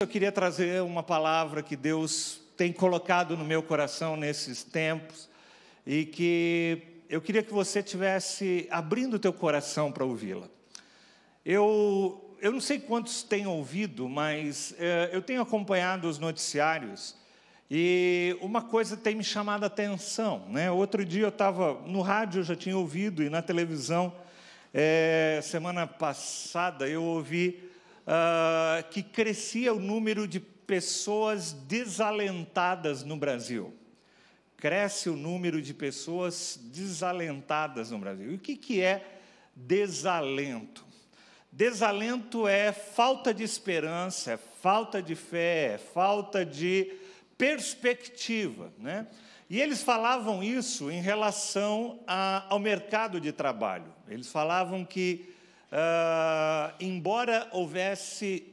Eu queria trazer uma palavra que Deus tem colocado no meu coração nesses tempos e que eu queria que você estivesse abrindo o teu coração para ouvi-la. Eu não sei quantos têm ouvido, mas eu tenho acompanhado os noticiários e uma coisa tem me chamado a atenção, né? Outro dia eu estava no rádio, eu já tinha ouvido, e na televisão, semana passada eu ouvi que crescia o número de pessoas desalentadas no Brasil. Cresce o número de pessoas desalentadas no Brasil. E o que é desalento? Desalento é falta de esperança, é falta de fé, é falta de perspectiva, né? E eles falavam isso em relação ao mercado de trabalho. Eles falavam que embora houvesse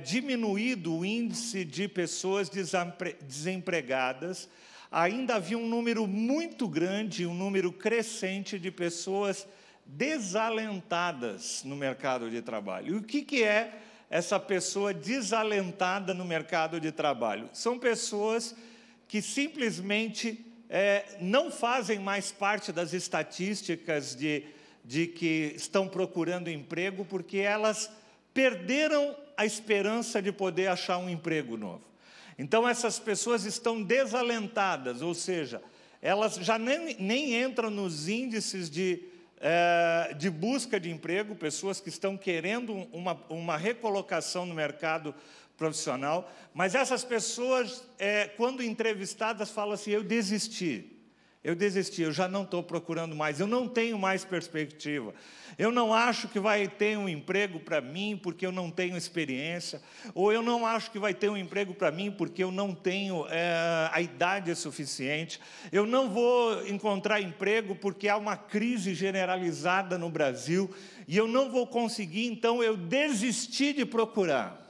diminuído o índice de pessoas desempregadas, ainda havia um número muito grande, um número crescente de pessoas desalentadas no mercado de trabalho. E o que é essa pessoa desalentada no mercado de trabalho? São pessoas que simplesmente não fazem mais parte das estatísticas de que estão procurando emprego, porque elas perderam a esperança de poder achar um emprego novo. Então, essas pessoas estão desalentadas, ou seja, elas já nem entram nos índices de busca de emprego, pessoas que estão querendo uma recolocação no mercado profissional, mas essas pessoas, quando entrevistadas, falam assim: eu desisti, eu já não estou procurando mais, eu não tenho mais perspectiva, eu não acho que vai ter um emprego para mim porque eu não tenho experiência, ou eu não acho que vai ter um emprego para mim porque eu não tenho a idade suficiente, eu não vou encontrar emprego porque há uma crise generalizada no Brasil, e eu não vou conseguir, então eu desisti de procurar.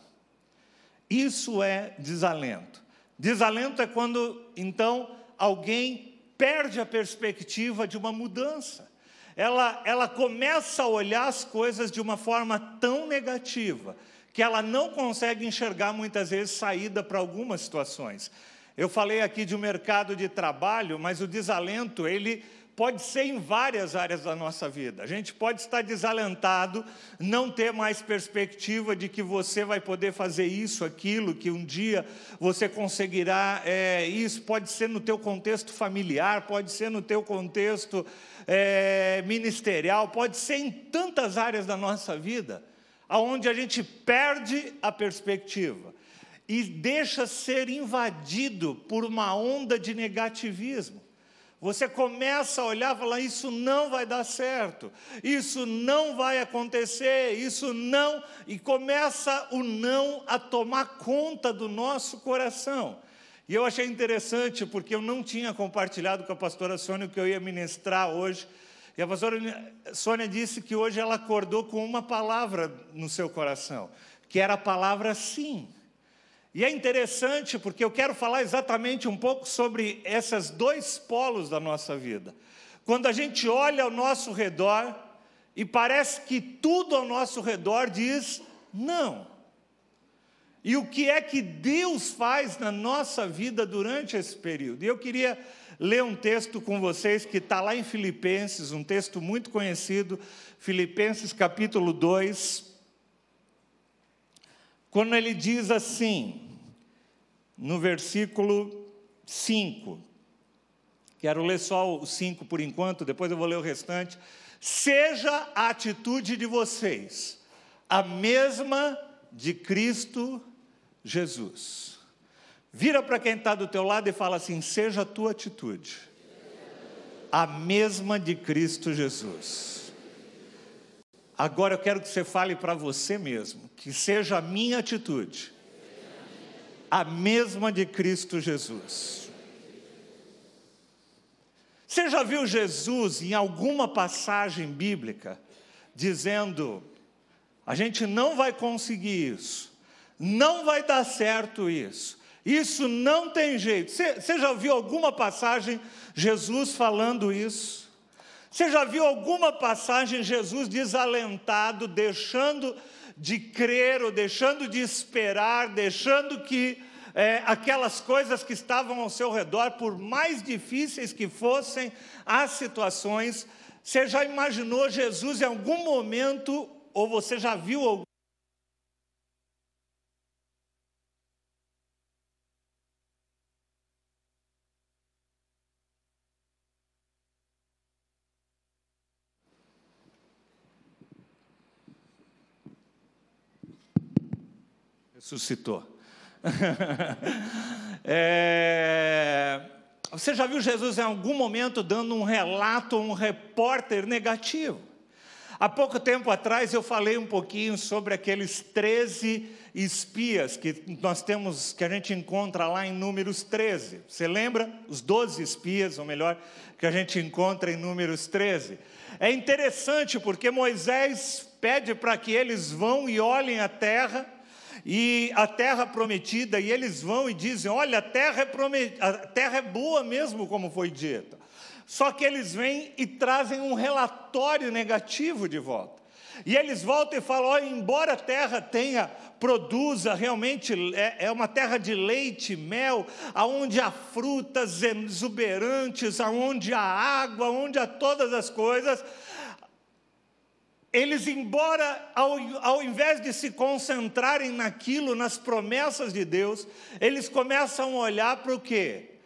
Isso é desalento. Desalento é quando, então, alguém perde a perspectiva de uma mudança. Ela começa a olhar as coisas de uma forma tão negativa que ela não consegue enxergar, muitas vezes, saída para algumas situações. Eu falei aqui de um mercado de trabalho, mas o desalento, ele pode ser em várias áreas da nossa vida. A gente pode estar desalentado, não ter mais perspectiva de que você vai poder fazer isso, aquilo, que um dia você conseguirá isso. Pode ser no teu contexto familiar, pode ser no teu contexto ministerial, pode ser em tantas áreas da nossa vida, onde a gente perde a perspectiva e deixa ser invadido por uma onda de negativismo. Você começa a olhar e falar: isso não vai dar certo, isso não vai acontecer, isso não... E começa o não a tomar conta do nosso coração. E eu achei interessante, porque eu não tinha compartilhado com a pastora Sônia o que eu ia ministrar hoje. E a pastora Sônia disse que hoje ela acordou com uma palavra no seu coração, que era a palavra sim. E é interessante porque eu quero falar exatamente um pouco sobre esses dois polos da nossa vida. Quando a gente olha ao nosso redor e parece que tudo ao nosso redor diz não. E o que é que Deus faz na nossa vida durante esse período? E eu queria ler um texto com vocês que está lá em Filipenses, um texto muito conhecido, Filipenses capítulo 2, quando ele diz assim, no versículo 5, quero ler só o 5 por enquanto, depois eu vou ler o restante. Seja a atitude de vocês a mesma de Cristo Jesus. Vira para quem está do teu lado e fala assim: seja a tua atitude a mesma de Cristo Jesus. Agora eu quero que você fale para você mesmo, que seja a minha atitude a mesma de Cristo Jesus. Você já viu Jesus em alguma passagem bíblica dizendo: a gente não vai conseguir isso, não vai dar certo isso não tem jeito? Você já viu alguma passagem Jesus falando isso? Você já viu alguma passagem Jesus desalentado, deixando de crer, ou deixando de esperar, deixando que aquelas coisas que estavam ao seu redor, por mais difíceis que fossem as situações. Você já imaginou Jesus em algum momento, ou você já viu algum? Ressuscitou. Você já viu Jesus em algum momento dando um relato, um repórter negativo? Há pouco tempo atrás eu falei um pouquinho sobre aqueles 13 espias que nós temos, que a gente encontra lá em Números 13. Você lembra? Os 12 espias, ou melhor, que a gente encontra em Números 13. É interessante porque Moisés pede para que eles vão e olhem a terra, e a terra prometida, e eles vão e dizem, olha, a terra é boa mesmo, como foi dito. Só que eles vêm e trazem um relatório negativo de volta. E eles voltam e falam, olha, embora a terra produza realmente, é uma terra de leite e mel, aonde há frutas exuberantes, aonde há água, aonde há todas as coisas. Eles, embora, ao invés de se concentrarem naquilo, nas promessas de Deus, eles começam a olhar para o quê?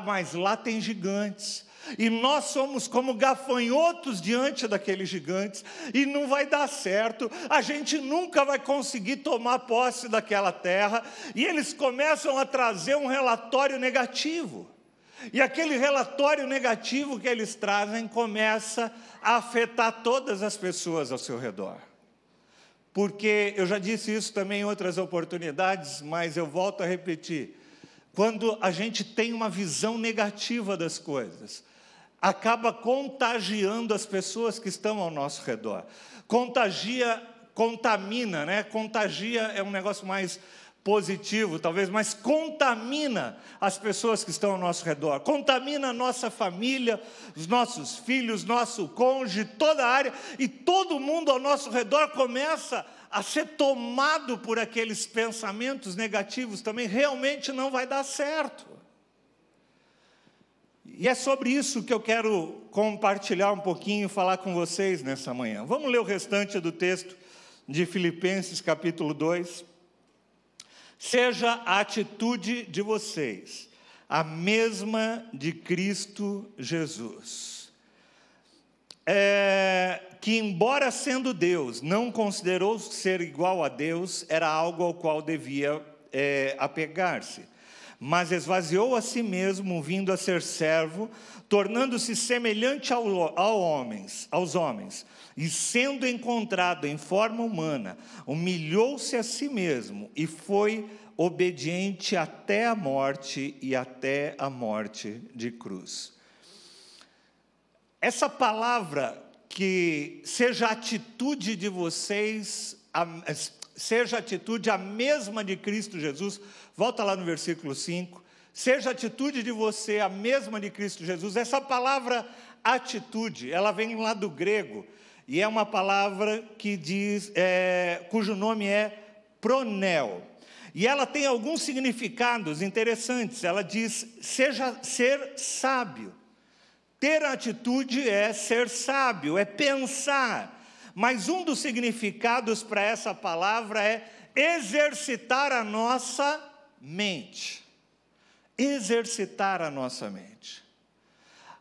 Mas lá tem gigantes, e nós somos como gafanhotos diante daqueles gigantes, e não vai dar certo, a gente nunca vai conseguir tomar posse daquela terra, e eles começam a trazer um relatório negativo. E aquele relatório negativo que eles trazem começa a afetar todas as pessoas ao seu redor. Porque, eu já disse isso também em outras oportunidades, mas eu volto a repetir, quando a gente tem uma visão negativa das coisas, acaba contagiando as pessoas que estão ao nosso redor. Contamina, né? Contagia é um negócio mais positivo, talvez, mas contamina as pessoas que estão ao nosso redor, contamina a nossa família, os nossos filhos, nosso cônjuge, toda a área, e todo mundo ao nosso redor começa a ser tomado por aqueles pensamentos negativos também. Realmente não vai dar certo. E é sobre isso que eu quero compartilhar um pouquinho, falar com vocês nessa manhã. Vamos ler o restante do texto de Filipenses capítulo 2. Seja a atitude de vocês a mesma de Cristo Jesus, que embora sendo Deus, não considerou ser igual a Deus, era algo ao qual devia apegar-se, mas esvaziou a si mesmo, vindo a ser servo, tornando-se semelhante aos homens, e sendo encontrado em forma humana, humilhou-se a si mesmo, e foi obediente até a morte, e até a morte de cruz. Essa palavra, que seja a atitude de vocês, seja a atitude a mesma de Cristo Jesus, volta lá no versículo 5, seja a atitude de você a mesma de Cristo Jesus. Essa palavra atitude, ela vem lá do grego, e é uma palavra que diz, cujo nome é pronel, e ela tem alguns significados interessantes. Ela diz, ser sábio. Ter atitude é ser sábio, é pensar, mas um dos significados para essa palavra é exercitar a nossa mente. Exercitar a nossa mente.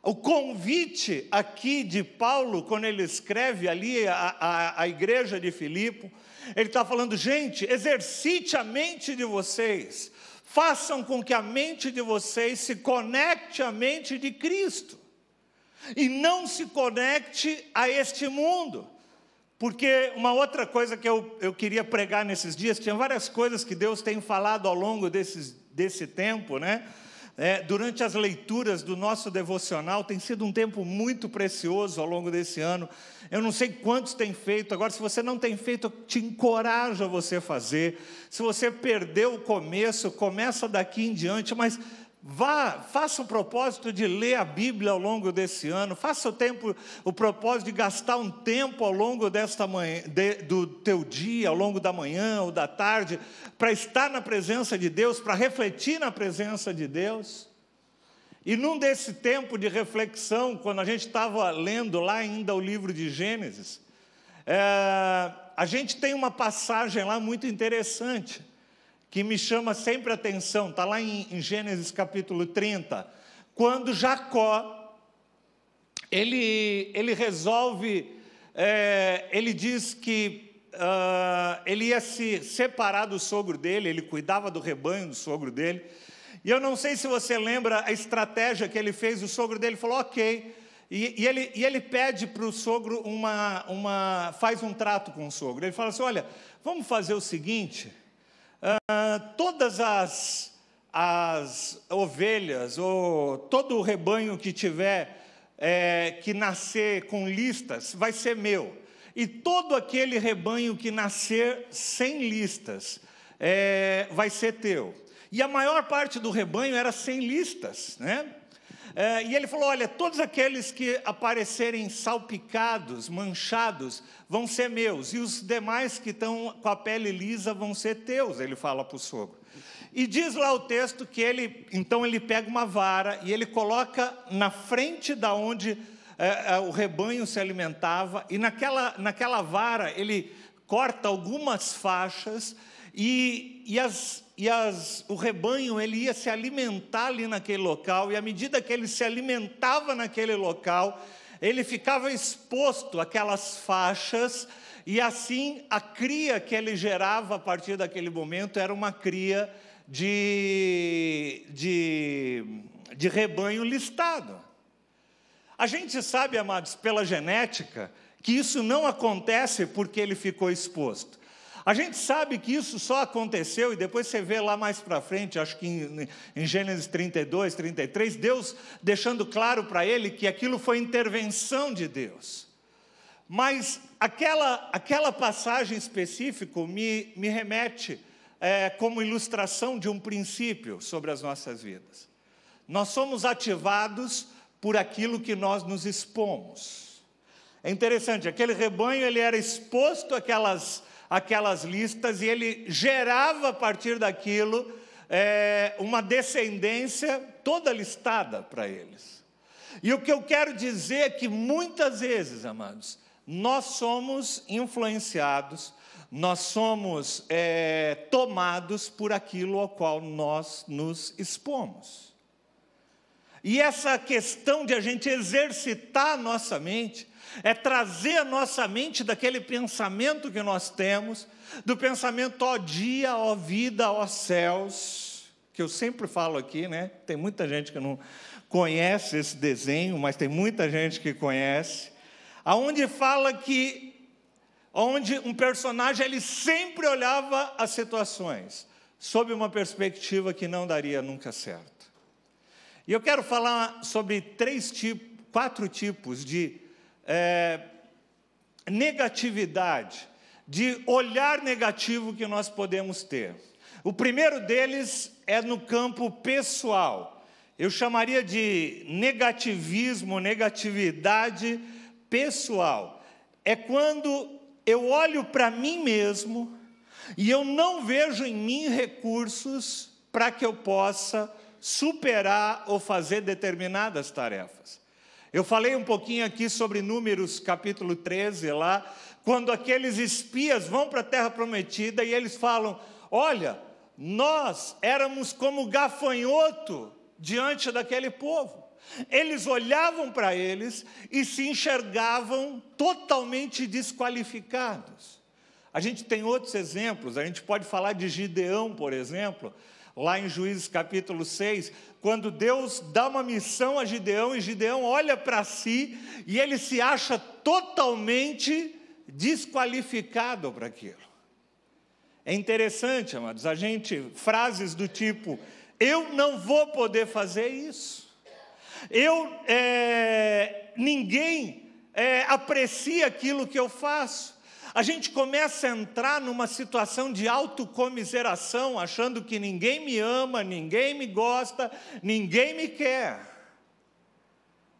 O convite aqui de Paulo, quando ele escreve ali a igreja de Filipe, ele está falando, gente, exercite a mente de vocês, façam com que a mente de vocês se conecte à mente de Cristo, e não se conecte a este mundo. Porque uma outra coisa que eu queria pregar nesses dias, tinha várias coisas que Deus tem falado ao longo desse tempo, né? Durante as leituras do nosso devocional, tem sido um tempo muito precioso ao longo desse ano. Eu não sei quantos têm feito, agora se você não tem feito, eu te encorajo a você fazer. Se você perdeu o começo, começa daqui em diante, mas faça o propósito de ler a Bíblia ao longo desse ano, faça o propósito de gastar um tempo ao longo desta manhã, do teu dia, ao longo da manhã ou da tarde, para estar na presença de Deus, para refletir na presença de Deus. E num desse tempo de reflexão, quando a gente estava lendo lá ainda o livro de Gênesis, a gente tem uma passagem lá muito interessante, que me chama sempre a atenção, está lá em Gênesis capítulo 30, quando Jacó, ele resolve, ele diz que ele ia se separar do sogro dele, ele cuidava do rebanho do sogro dele, e eu não sei se você lembra a estratégia que ele fez, o sogro dele falou, ok, e ele pede para o sogro, faz um trato com o sogro, ele fala assim, olha, vamos fazer o seguinte, todas as ovelhas, ou todo o rebanho que tiver, que nascer com listas, vai ser meu. E todo aquele rebanho que nascer sem listas, vai ser teu. E a maior parte do rebanho era sem listas, né? E ele falou, olha, todos aqueles que aparecerem salpicados, manchados, vão ser meus, e os demais que estão com a pele lisa vão ser teus, ele fala para o sogro. E diz lá o texto que então ele pega uma vara, e ele coloca na frente da onde o rebanho se alimentava, e naquela vara ele corta algumas faixas, o rebanho ele ia se alimentar ali naquele local, e à medida que ele se alimentava naquele local, ele ficava exposto àquelas faixas, e assim a cria que ele gerava a partir daquele momento era uma cria de rebanho listado. A gente sabe, amados, pela genética, que isso não acontece porque ele ficou exposto. A gente sabe que isso só aconteceu, e depois você vê lá mais para frente, acho que em Gênesis 32, 33, Deus deixando claro para ele que aquilo foi intervenção de Deus. Mas aquela passagem específica me remete como ilustração de um princípio sobre as nossas vidas. Nós somos ativados por aquilo que nós nos expomos. É interessante, aquele rebanho ele era exposto àquelas listas, e ele gerava a partir daquilo uma descendência toda listada para eles. E o que eu quero dizer é que muitas vezes, amados, nós somos influenciados, nós somos tomados por aquilo ao qual nós nos expomos. E essa questão de a gente exercitar a nossa mente, é trazer a nossa mente daquele pensamento que nós temos, do pensamento ó dia, ó vida, ó céus, que eu sempre falo aqui, né? Tem muita gente que não conhece esse desenho, mas tem muita gente que conhece, aonde fala onde um personagem ele sempre olhava as situações sob uma perspectiva que não daria nunca certo. E eu quero falar sobre 4 tipos de negatividade, de olhar negativo que nós podemos ter. O primeiro deles é no campo pessoal. Eu chamaria de negativismo, negatividade pessoal. É quando eu olho para mim mesmo e eu não vejo em mim recursos para que eu possa superar ou fazer determinadas tarefas. Eu falei um pouquinho aqui sobre Números capítulo 13, lá, quando aqueles espias vão para a terra prometida e eles falam, olha, nós éramos como gafanhoto diante daquele povo. Eles olhavam para eles e se enxergavam totalmente desqualificados. A gente tem outros exemplos, a gente pode falar de Gideão, por exemplo, lá em Juízes capítulo 6, quando Deus dá uma missão a Gideão, e Gideão olha para si, e ele se acha totalmente desqualificado para aquilo. É interessante, amados, frases do tipo, eu não vou poder fazer isso, ninguém aprecia aquilo que eu faço, A gente começa a entrar numa situação de autocomiseração, achando que ninguém me ama, ninguém me gosta, ninguém me quer.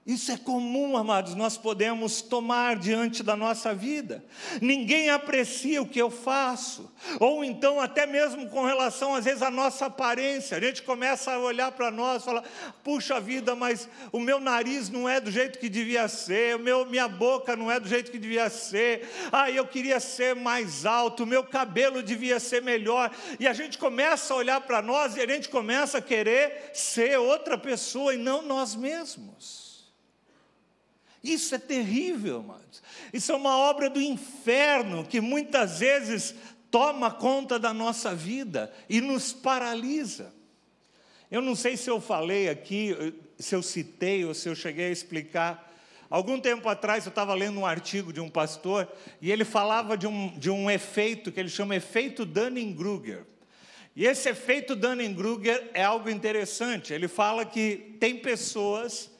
Isso é comum, amados, nós podemos tomar diante da nossa vida. Ninguém aprecia o que eu faço. Ou então, até mesmo com relação, às vezes, à nossa aparência. A gente começa a olhar para nós e falar, puxa vida, mas o meu nariz não é do jeito que devia ser, minha boca não é do jeito que devia ser, eu queria ser mais alto, o meu cabelo devia ser melhor. E a gente começa a olhar para nós e a gente começa a querer ser outra pessoa e não nós mesmos. Isso é terrível, amados. Isso é uma obra do inferno que muitas vezes toma conta da nossa vida e nos paralisa. Eu não sei se eu falei aqui, se eu citei ou se eu cheguei a explicar. Algum tempo atrás eu estava lendo um artigo de um pastor e ele falava de um efeito que ele chama efeito Dunning-Kruger. E esse efeito Dunning-Kruger é algo interessante. Ele fala que tem pessoas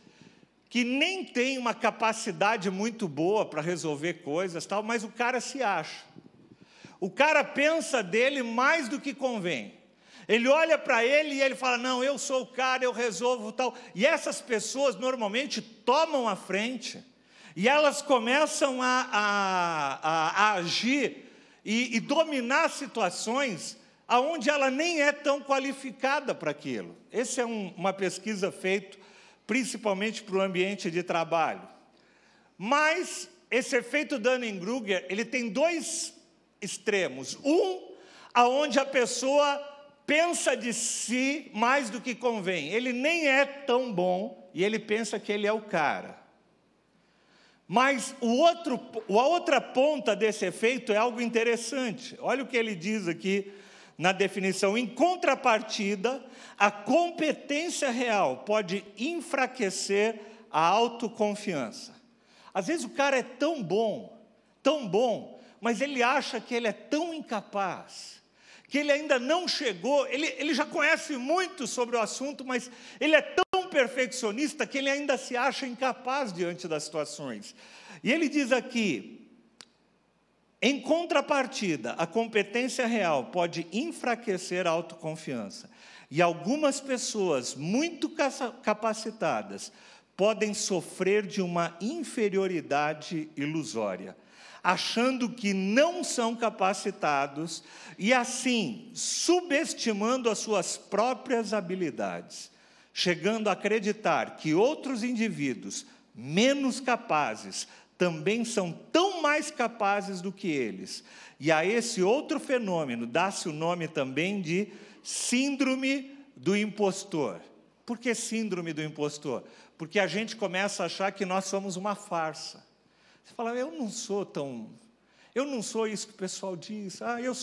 que nem tem uma capacidade muito boa para resolver coisas, tal, mas o cara se acha. O cara pensa dele mais do que convém. Ele olha para ele e ele fala, não, eu sou o cara, eu resolvo tal. E essas pessoas normalmente tomam a frente e elas começam a agir e dominar situações onde ela nem é tão qualificada para aquilo. Essa é uma pesquisa feita principalmente para o ambiente de trabalho. Mas esse efeito Dunning-Kruger, ele tem dois extremos. Aonde a pessoa pensa de si mais do que convém. Ele nem é tão bom e ele pensa que ele é o cara. Mas a outra ponta desse efeito é algo interessante. Olha o que ele diz aqui na definição. Em contrapartida, a competência real pode enfraquecer a autoconfiança. Às vezes o cara é tão bom, mas ele acha que ele é tão incapaz, que ele ainda não chegou, ele já conhece muito sobre o assunto, mas ele é tão perfeccionista que ele ainda se acha incapaz diante das situações. E ele diz aqui, em contrapartida, a competência real pode enfraquecer a autoconfiança. E algumas pessoas muito capacitadas podem sofrer de uma inferioridade ilusória, achando que não são capacitados e, assim, subestimando as suas próprias habilidades, chegando a acreditar que outros indivíduos menos capazes também são tão mais capazes do que eles. E a esse outro fenômeno dá-se o nome também de síndrome do impostor. Por que síndrome do impostor? Porque a gente começa a achar que nós somos uma farsa. Você fala, eu não sou isso que o pessoal diz. Eu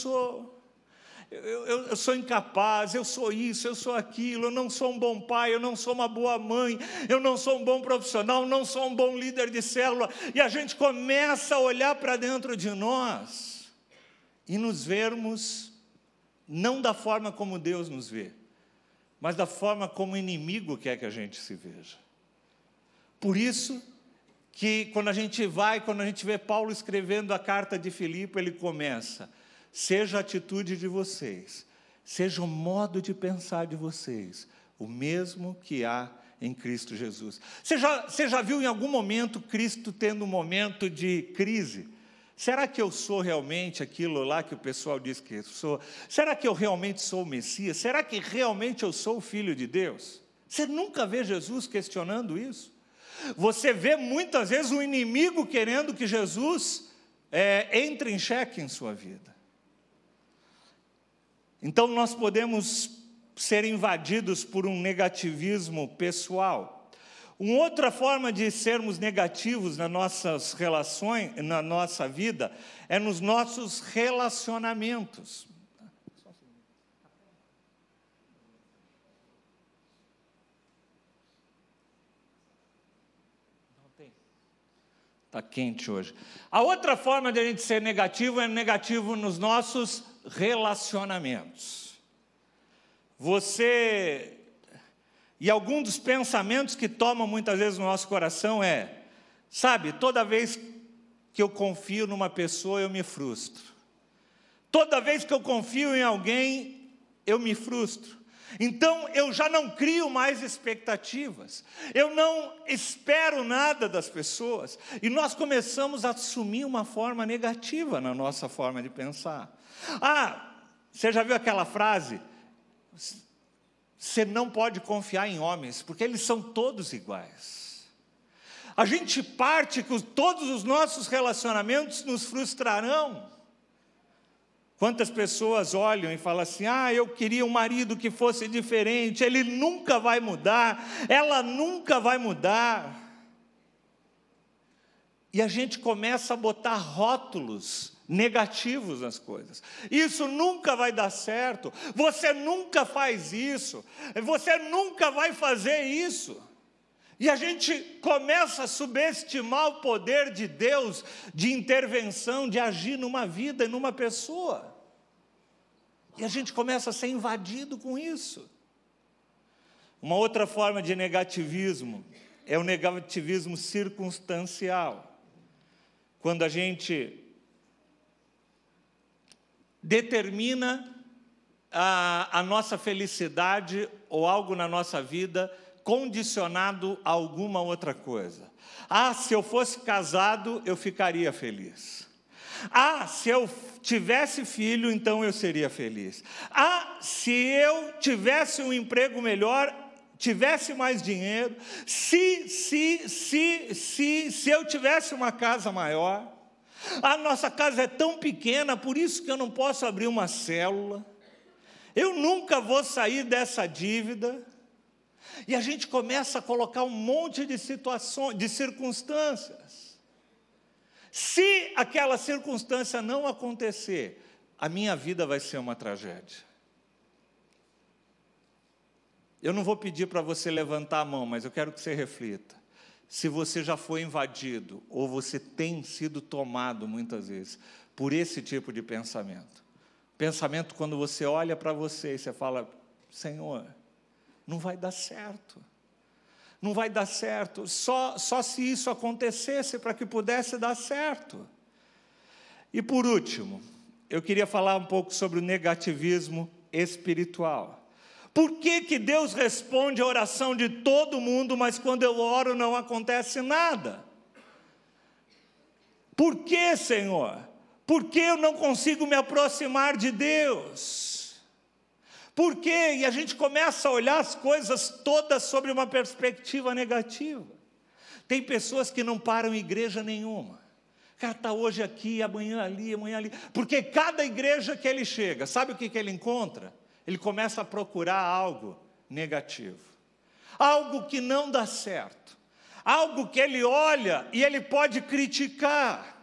sou incapaz, eu sou isso, eu sou aquilo, eu não sou um bom pai, eu não sou uma boa mãe, eu não sou um bom profissional, não sou um bom líder de célula. E a gente começa a olhar para dentro de nós e nos vermos não da forma como Deus nos vê, mas da forma como o inimigo quer que a gente se veja. Por isso que quando a gente vê Paulo escrevendo a carta de Filipe, ele começa, seja a atitude de vocês, seja o modo de pensar de vocês, o mesmo que há em Cristo Jesus. Você já viu em algum momento Cristo tendo um momento de crise? Será que eu sou realmente aquilo lá que o pessoal diz que eu sou? Será que eu realmente sou o Messias? Será que realmente eu sou o Filho de Deus? Você nunca vê Jesus questionando isso? Você vê muitas vezes o inimigo querendo que Jesus entre em xeque em sua vida. Então nós podemos ser invadidos por um negativismo pessoal. Uma outra forma de sermos negativos nas nossas relações, na nossa vida, é nos nossos relacionamentos. Está quente hoje. A outra forma de a gente ser negativo é negativo nos nossos relacionamentos. E algum dos pensamentos que tomam muitas vezes no nosso coração sabe, toda vez que eu confio numa pessoa, eu me frustro. Toda vez que eu confio em alguém, eu me frustro. Então, eu já não crio mais expectativas. Eu não espero nada das pessoas. E nós começamos a assumir uma forma negativa na nossa forma de pensar. Você já viu aquela frase? Você não pode confiar em homens, porque eles são todos iguais. A gente parte que todos os nossos relacionamentos nos frustrarão. Quantas pessoas olham e falam assim, eu queria um marido que fosse diferente, ele nunca vai mudar, ela nunca vai mudar. E a gente começa a botar rótulos negativos nas coisas. Isso nunca vai dar certo, você nunca faz isso, você nunca vai fazer isso. E a gente começa a subestimar o poder de Deus, de intervenção, de agir numa vida e numa pessoa. E a gente começa a ser invadido com isso. Uma outra forma de negativismo é o negativismo circunstancial. Quando a gente determina a nossa felicidade ou algo na nossa vida condicionado a alguma outra coisa. Se eu fosse casado, eu ficaria feliz. Se eu tivesse filho, então eu seria feliz. Se eu tivesse um emprego melhor, tivesse mais dinheiro, se eu tivesse uma casa maior. A nossa casa é tão pequena, por isso que eu não posso abrir uma célula. Eu nunca vou sair dessa dívida. E a gente começa a colocar um monte de situações, de circunstâncias. Se aquela circunstância não acontecer, a minha vida vai ser uma tragédia. Eu não vou pedir para você levantar a mão, mas eu quero que você reflita. Se você já foi invadido, ou você tem sido tomado muitas vezes, por esse tipo de pensamento. Pensamento quando você olha para você e você fala, Senhor, não vai dar certo. Não vai dar certo. Só se isso acontecesse para que pudesse dar certo. E por último, eu queria falar um pouco sobre o negativismo espiritual. Por que Deus responde a oração de todo mundo, mas quando eu oro não acontece nada? Por que, Senhor? Por que eu não consigo me aproximar de Deus? Por quê? E a gente começa a olhar as coisas todas sobre uma perspectiva negativa. Tem pessoas que não param em igreja nenhuma. O cara está hoje aqui, amanhã ali, porque cada igreja que ele chega, sabe o que ele encontra? Ele começa a procurar algo negativo. Algo que não dá certo. Algo que ele olha e ele pode criticar.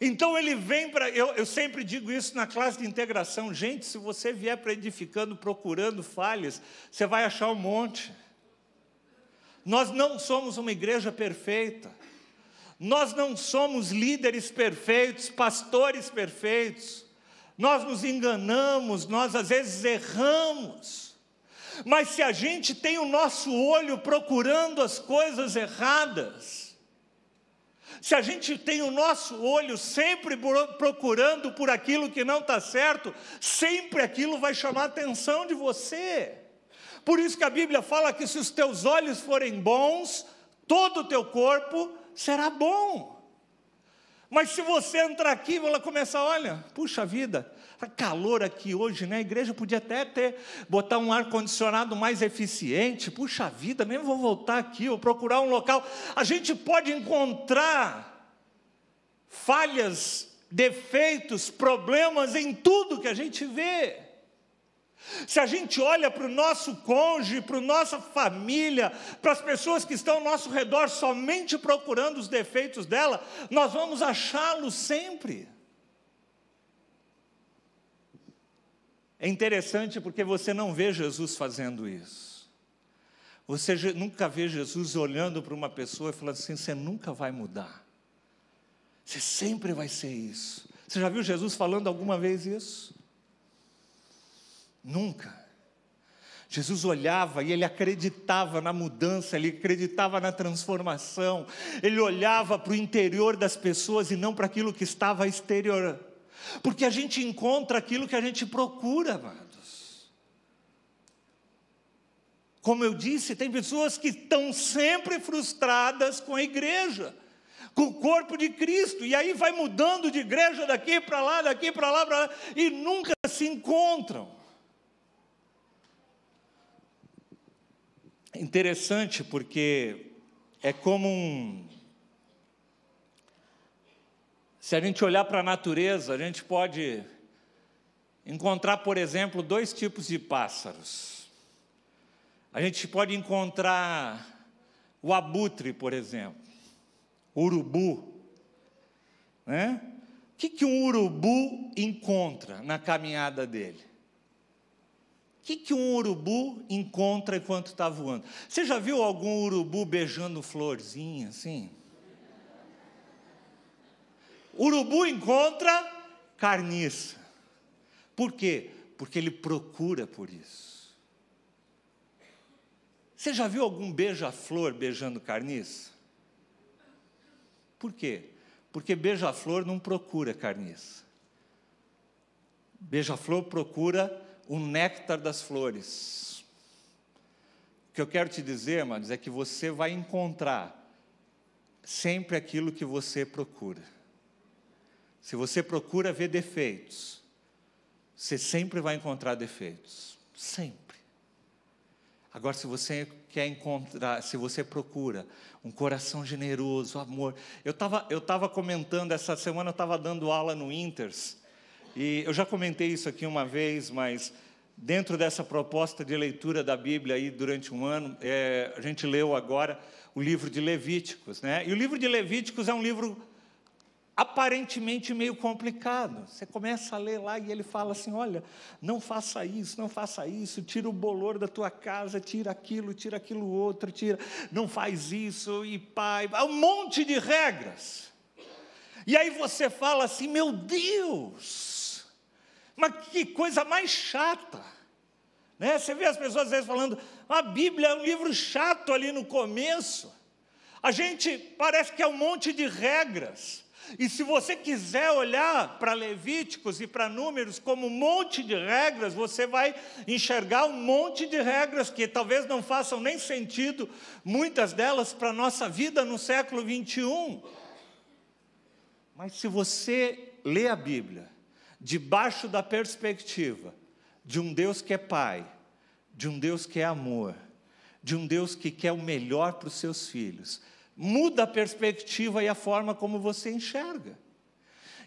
Então ele vem para... Eu sempre digo isso na classe de integração. Gente, se você vier para edificando, procurando falhas, você vai achar um monte. Nós não somos uma igreja perfeita. Nós não somos líderes perfeitos, pastores perfeitos. Nós nos enganamos, nós às vezes erramos. Mas se a gente tem o nosso olho procurando as coisas erradas, se a gente tem o nosso olho sempre procurando por aquilo que não está certo, sempre aquilo vai chamar a atenção de você. Por isso que a Bíblia fala que se os teus olhos forem bons, todo o teu corpo será bom. Mas se você entrar aqui e ela começar, olha, puxa vida, está calor aqui hoje, né? A igreja podia até botar um ar-condicionado mais eficiente. Puxa vida, nem vou voltar aqui, vou procurar um local. A gente pode encontrar falhas, defeitos, problemas em tudo que a gente vê. Se a gente olha para o nosso cônjuge, para a nossa família, para as pessoas que estão ao nosso redor somente procurando os defeitos dela, nós vamos achá-los sempre. É interessante porque você não vê Jesus fazendo isso. Você nunca vê Jesus olhando para uma pessoa e falando assim, você nunca vai mudar. Você sempre vai ser isso. Você já viu Jesus falando alguma vez isso? Nunca. Jesus olhava e ele acreditava na mudança, ele acreditava na transformação, ele olhava para o interior das pessoas e não para aquilo que estava exterior, porque a gente encontra aquilo que a gente procura, amados. Como eu disse, tem pessoas que estão sempre frustradas com a igreja, com o corpo de Cristo, e aí vai mudando de igreja daqui para lá, e nunca se encontram. Interessante porque é como se a gente olhar para a natureza, a gente pode encontrar, por exemplo, 2 tipos de pássaros. A gente pode encontrar o abutre, por exemplo, o urubu, né? O que um urubu encontra na caminhada dele? O que um urubu encontra enquanto está voando? Você já viu algum urubu beijando florzinha assim? Urubu encontra carniça. Por quê? Porque ele procura por isso. Você já viu algum beija-flor beijando carniça? Por quê? Porque beija-flor não procura carniça. Beija-flor procura o néctar das flores. O que eu quero te dizer, amados, é que você vai encontrar sempre aquilo que você procura. Se você procura ver defeitos, você sempre vai encontrar defeitos. Sempre. Agora, se você quer encontrar, se você procura um coração generoso, amor. Eu estava comentando, essa semana eu estava dando aula no Inters, e eu já comentei isso aqui uma vez, mas dentro dessa proposta de leitura da Bíblia aí durante um ano, a gente leu agora o livro de Levíticos, né? E o livro de Levíticos é um livro aparentemente meio complicado. Você começa a ler lá e ele fala assim, olha, não faça isso, tira o bolor da tua casa, tira aquilo outro, não faz isso, e pai, um monte de regras. E aí você fala assim, meu Deus, mas que coisa mais chata, né? Você vê as pessoas às vezes falando, a Bíblia é um livro chato ali no começo, a gente parece que é um monte de regras. E se você quiser olhar para Levíticos e para Números como um monte de regras, você vai enxergar um monte de regras que talvez não façam nem sentido, muitas delas, para a nossa vida no século 21. Mas se você lê a Bíblia debaixo da perspectiva de um Deus que é Pai, de um Deus que é amor, de um Deus que quer o melhor para os seus filhos, muda a perspectiva e a forma como você enxerga.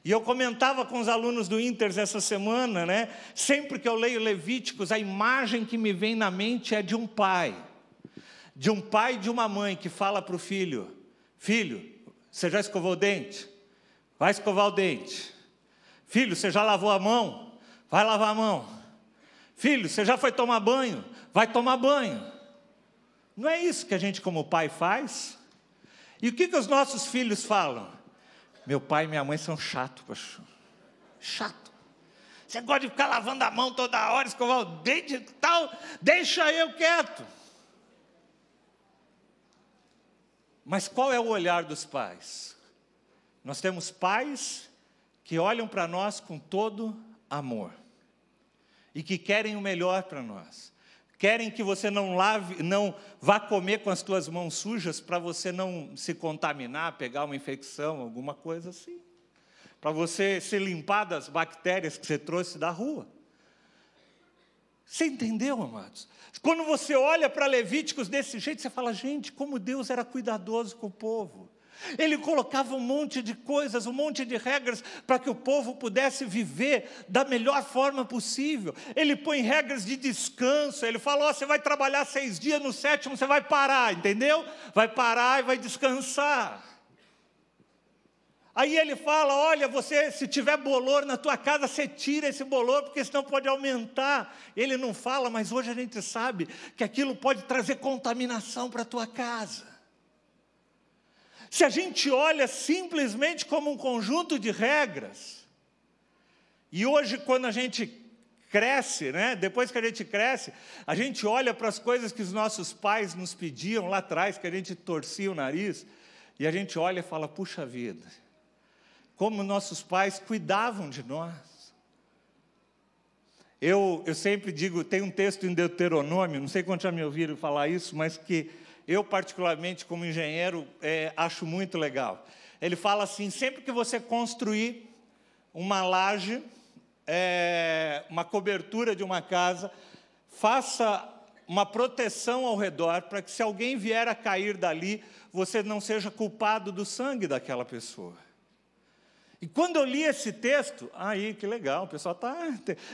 E eu comentava com os alunos do Inters essa semana, né? Sempre que eu leio Levíticos, a imagem que me vem na mente é de um pai e de uma mãe que fala para o filho, filho, você já escovou o dente? Vai escovar o dente. Filho, você já lavou a mão? Vai lavar a mão. Filho, você já foi tomar banho? Vai tomar banho. Não é isso que a gente como pai faz? E o que os nossos filhos falam? Meu pai e minha mãe são chatos, pastor. Chato. Você gosta de ficar lavando a mão toda hora, escovar o dente e tal, deixa eu quieto. Mas qual é o olhar dos pais? Nós temos pais que olham para nós com todo amor e que querem o melhor para nós. Querem que você não vá comer com as tuas mãos sujas para você não se contaminar, pegar uma infecção, alguma coisa assim. Para você se limpar das bactérias que você trouxe da rua. Você entendeu, amados? Quando você olha para Levíticos desse jeito, você fala, gente, como Deus era cuidadoso com o povo. Ele colocava um monte de coisas, um monte de regras para que o povo pudesse viver da melhor forma possível. Ele põe regras de descanso, ele fala, você vai trabalhar 6 dias, no 7º você vai parar, entendeu? Vai parar e vai descansar. Aí ele fala, olha, você, se tiver bolor na tua casa, você tira esse bolor, porque senão pode aumentar. Ele não fala, mas hoje a gente sabe que aquilo pode trazer contaminação para a tua casa. Se a gente olha simplesmente como um conjunto de regras, e hoje quando a gente cresce, né? Depois que a gente cresce, a gente olha para as coisas que os nossos pais nos pediam lá atrás, que a gente torcia o nariz, e a gente olha e fala, puxa vida, como nossos pais cuidavam de nós. Eu sempre digo, tem um texto em Deuteronômio, não sei quantos já me ouviram falar isso, mas que eu, particularmente, como engenheiro, acho muito legal. Ele fala assim, sempre que você construir uma laje, uma cobertura de uma casa, faça uma proteção ao redor, para que se alguém vier a cair dali, você não seja culpado do sangue daquela pessoa. E quando eu li esse texto, aí que legal, o pessoal está...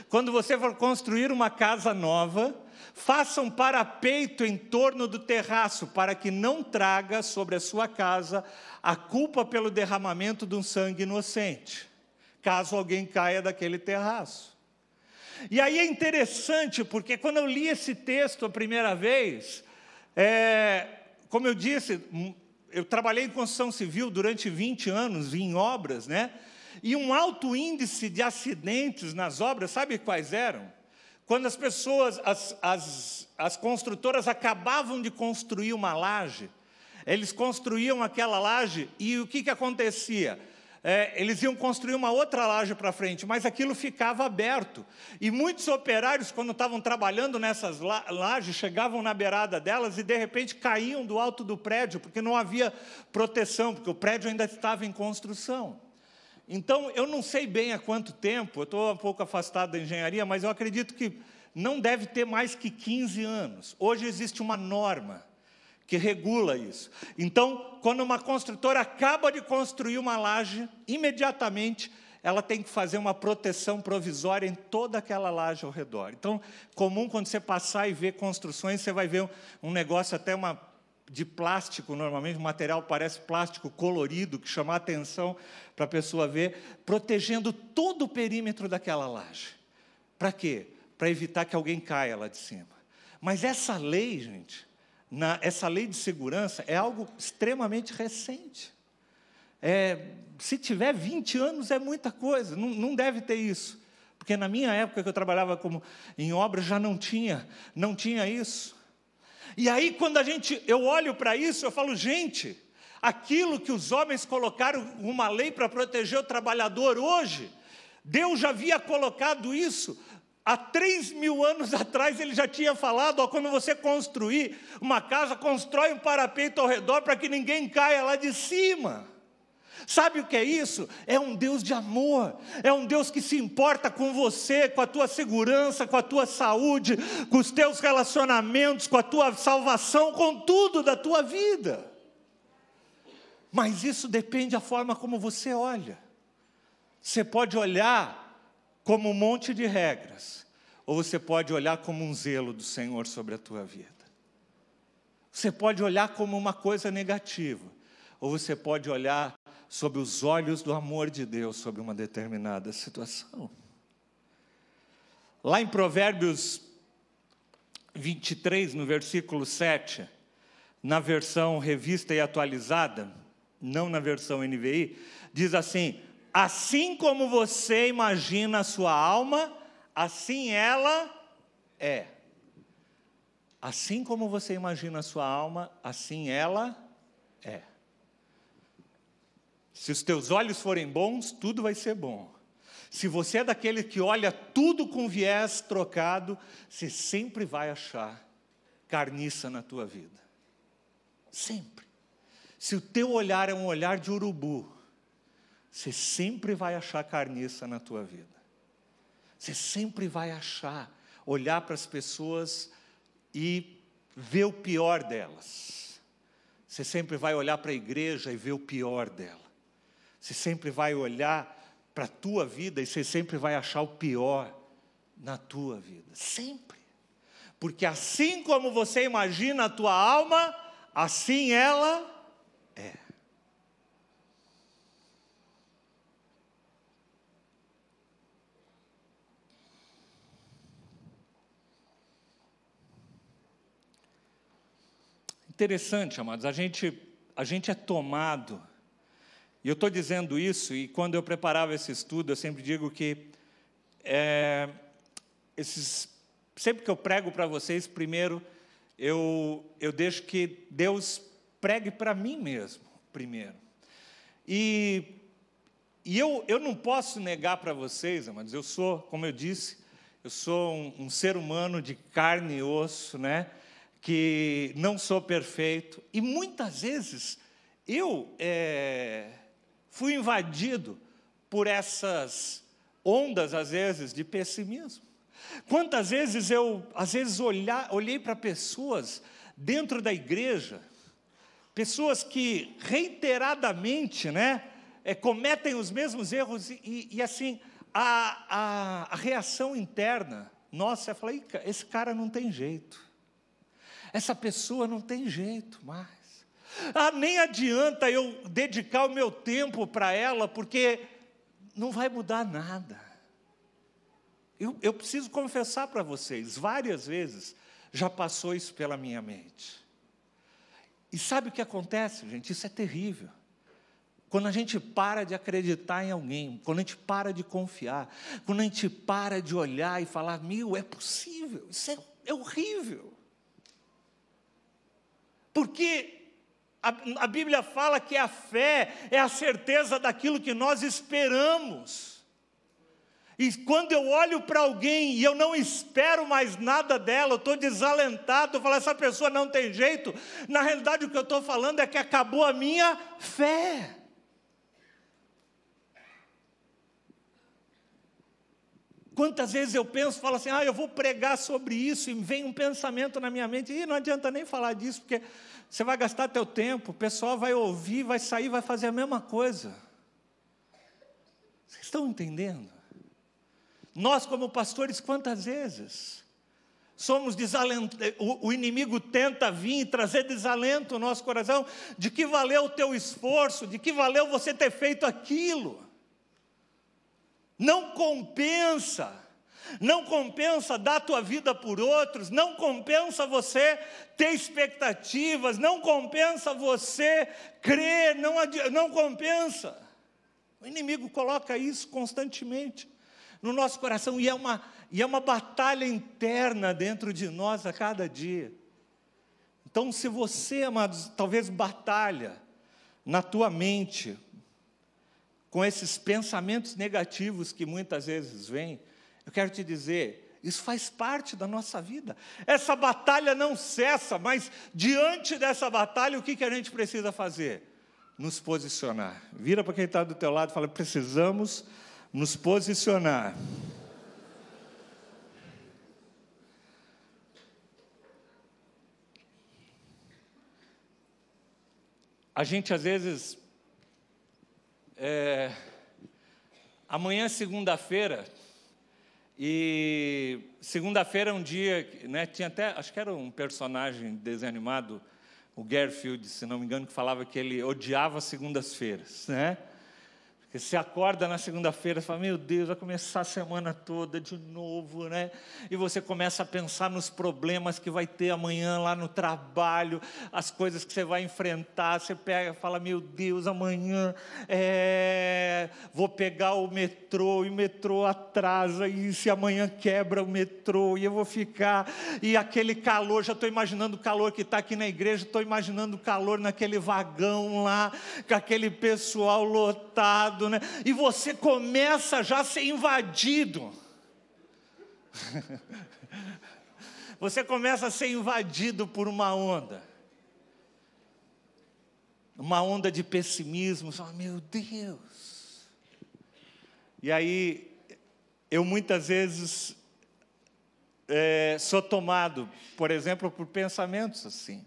Quando você for construir uma casa nova, faça um parapeito em torno do terraço, para que não traga sobre a sua casa a culpa pelo derramamento de um sangue inocente, caso alguém caia daquele terraço. E aí é interessante, porque quando eu li esse texto a primeira vez, como eu disse, eu trabalhei em construção civil durante 20 anos, em obras, né? E um alto índice de acidentes nas obras, sabe quais eram? Quando as pessoas, as construtoras acabavam de construir uma laje, eles construíam aquela laje e o que acontecia? Eles iam construir uma outra laje para frente, mas aquilo ficava aberto. E muitos operários, quando estavam trabalhando nessas lajes, chegavam na beirada delas e, de repente, caíam do alto do prédio, porque não havia proteção, porque o prédio ainda estava em construção. Então, eu não sei bem há quanto tempo, eu estou um pouco afastado da engenharia, mas eu acredito que não deve ter mais que 15 anos. Hoje existe uma norma que regula isso. Então, quando uma construtora acaba de construir uma laje, imediatamente ela tem que fazer uma proteção provisória em toda aquela laje ao redor. Então, comum quando você passar e ver construções, você vai ver um negócio até de plástico, normalmente, o material parece plástico colorido, que chama a atenção para a pessoa ver, protegendo todo o perímetro daquela laje. Para quê? Para evitar que alguém caia lá de cima. Mas essa lei, gente, essa lei de segurança é algo extremamente recente. Se tiver 20 anos, é muita coisa, não deve ter isso. Porque na minha época, que eu trabalhava em obras, já não tinha isso. E aí, quando eu olho para isso, eu falo, gente, aquilo que os homens colocaram uma lei para proteger o trabalhador hoje, Deus já havia colocado isso. Há 3.000 anos atrás ele já tinha falado, quando você construir uma casa, constrói um parapeito ao redor para que ninguém caia lá de cima. Sabe o que é isso? É um Deus de amor, é um Deus que se importa com você, com a tua segurança, com a tua saúde, com os teus relacionamentos, com a tua salvação, com tudo da tua vida. Mas isso depende da forma como você olha. Você pode olhar como um monte de regras, ou você pode olhar como um zelo do Senhor sobre a tua vida. Você pode olhar como uma coisa negativa, ou você pode olhar sob os olhos do amor de Deus sobre uma determinada situação. Lá em Provérbios 23, no versículo 7, na versão revista e atualizada, não na versão NVI, diz assim: assim como você imagina a sua alma, assim ela é. Assim como você imagina a sua alma, assim ela é. Se os teus olhos forem bons, tudo vai ser bom. Se você é daquele que olha tudo com viés trocado, você sempre vai achar carniça na tua vida. Sempre. Se o teu olhar é um olhar de urubu, você sempre vai achar carniça na tua vida. Você sempre vai olhar para as pessoas e ver o pior delas. Você sempre vai olhar para a igreja e ver o pior dela. Você sempre vai olhar para a tua vida e você sempre vai achar o pior na tua vida. Sempre. Porque assim como você imagina a tua alma, assim ela é. Interessante, amados, a gente é tomado. E eu estou dizendo isso, e quando eu preparava esse estudo, eu sempre digo que sempre que eu prego para vocês, primeiro, eu deixo que Deus pregue para mim mesmo, primeiro. E eu não posso negar para vocês, amados, eu sou, como eu disse, eu sou um ser humano de carne e osso, né? Que não sou perfeito. E muitas vezes eu fui invadido por essas ondas, às vezes, de pessimismo. Quantas vezes eu, olhei para pessoas dentro da igreja, pessoas que reiteradamente, né, cometem os mesmos erros e assim, a reação interna nossa é falar, esse cara não tem jeito, essa pessoa não tem jeito mais, nem adianta eu dedicar o meu tempo para ela, porque não vai mudar nada. Eu preciso confessar para vocês, várias vezes já passou isso pela minha mente. E sabe o que acontece, gente? Isso é terrível. Quando a gente para de acreditar em alguém, quando a gente para de confiar, quando a gente para de olhar e falar, é possível, isso é horrível. Porque a Bíblia fala que a fé é a certeza daquilo que nós esperamos. E quando eu olho para alguém e eu não espero mais nada dela, eu estou desalentado, eu falo, essa pessoa não tem jeito, na realidade o que eu estou falando é que acabou a minha fé. Quantas vezes eu penso, falo assim, eu vou pregar sobre isso, e vem um pensamento na minha mente, e não adianta nem falar disso, porque você vai gastar teu tempo, o pessoal vai ouvir, vai sair, vai fazer a mesma coisa. Vocês estão entendendo? Nós, como pastores, quantas vezes somos desalentados, o inimigo tenta vir e trazer desalento no nosso coração, de que valeu o teu esforço, de que valeu você ter feito aquilo. Não compensa dar a tua vida por outros, não compensa você ter expectativas, não compensa você crer, não compensa. O inimigo coloca isso constantemente no nosso coração, e é uma batalha interna dentro de nós a cada dia. Então, se você, amados, talvez batalha na tua mente com esses pensamentos negativos que muitas vezes vêm, eu quero te dizer, isso faz parte da nossa vida. Essa batalha não cessa, mas diante dessa batalha, o que a gente precisa fazer? Nos posicionar. Vira para quem está do teu lado e fala, precisamos nos posicionar. A gente, às vezes, amanhã é segunda-feira, e segunda-feira é um dia, né, tinha até, acho que era um personagem desenho animado, o Garfield, se não me engano, que falava que ele odiava segundas-feiras, né? Porque você acorda na segunda-feira e fala, meu Deus, vai começar a semana toda de novo, né? E você começa a pensar nos problemas que vai ter amanhã lá no trabalho, as coisas que você vai enfrentar, você pega e fala, meu Deus, amanhã vou pegar o metrô, e o metrô atrasa, e se amanhã quebra o metrô, e eu vou ficar, e aquele calor, já estou imaginando o calor que está aqui na igreja, estou imaginando o calor naquele vagão lá, com aquele pessoal lotado, né? E você começa já a ser invadido. Você começa a ser invadido por uma onda de pessimismo. Você fala, meu Deus. E aí, eu muitas vezes sou tomado, por exemplo, por pensamentos assim.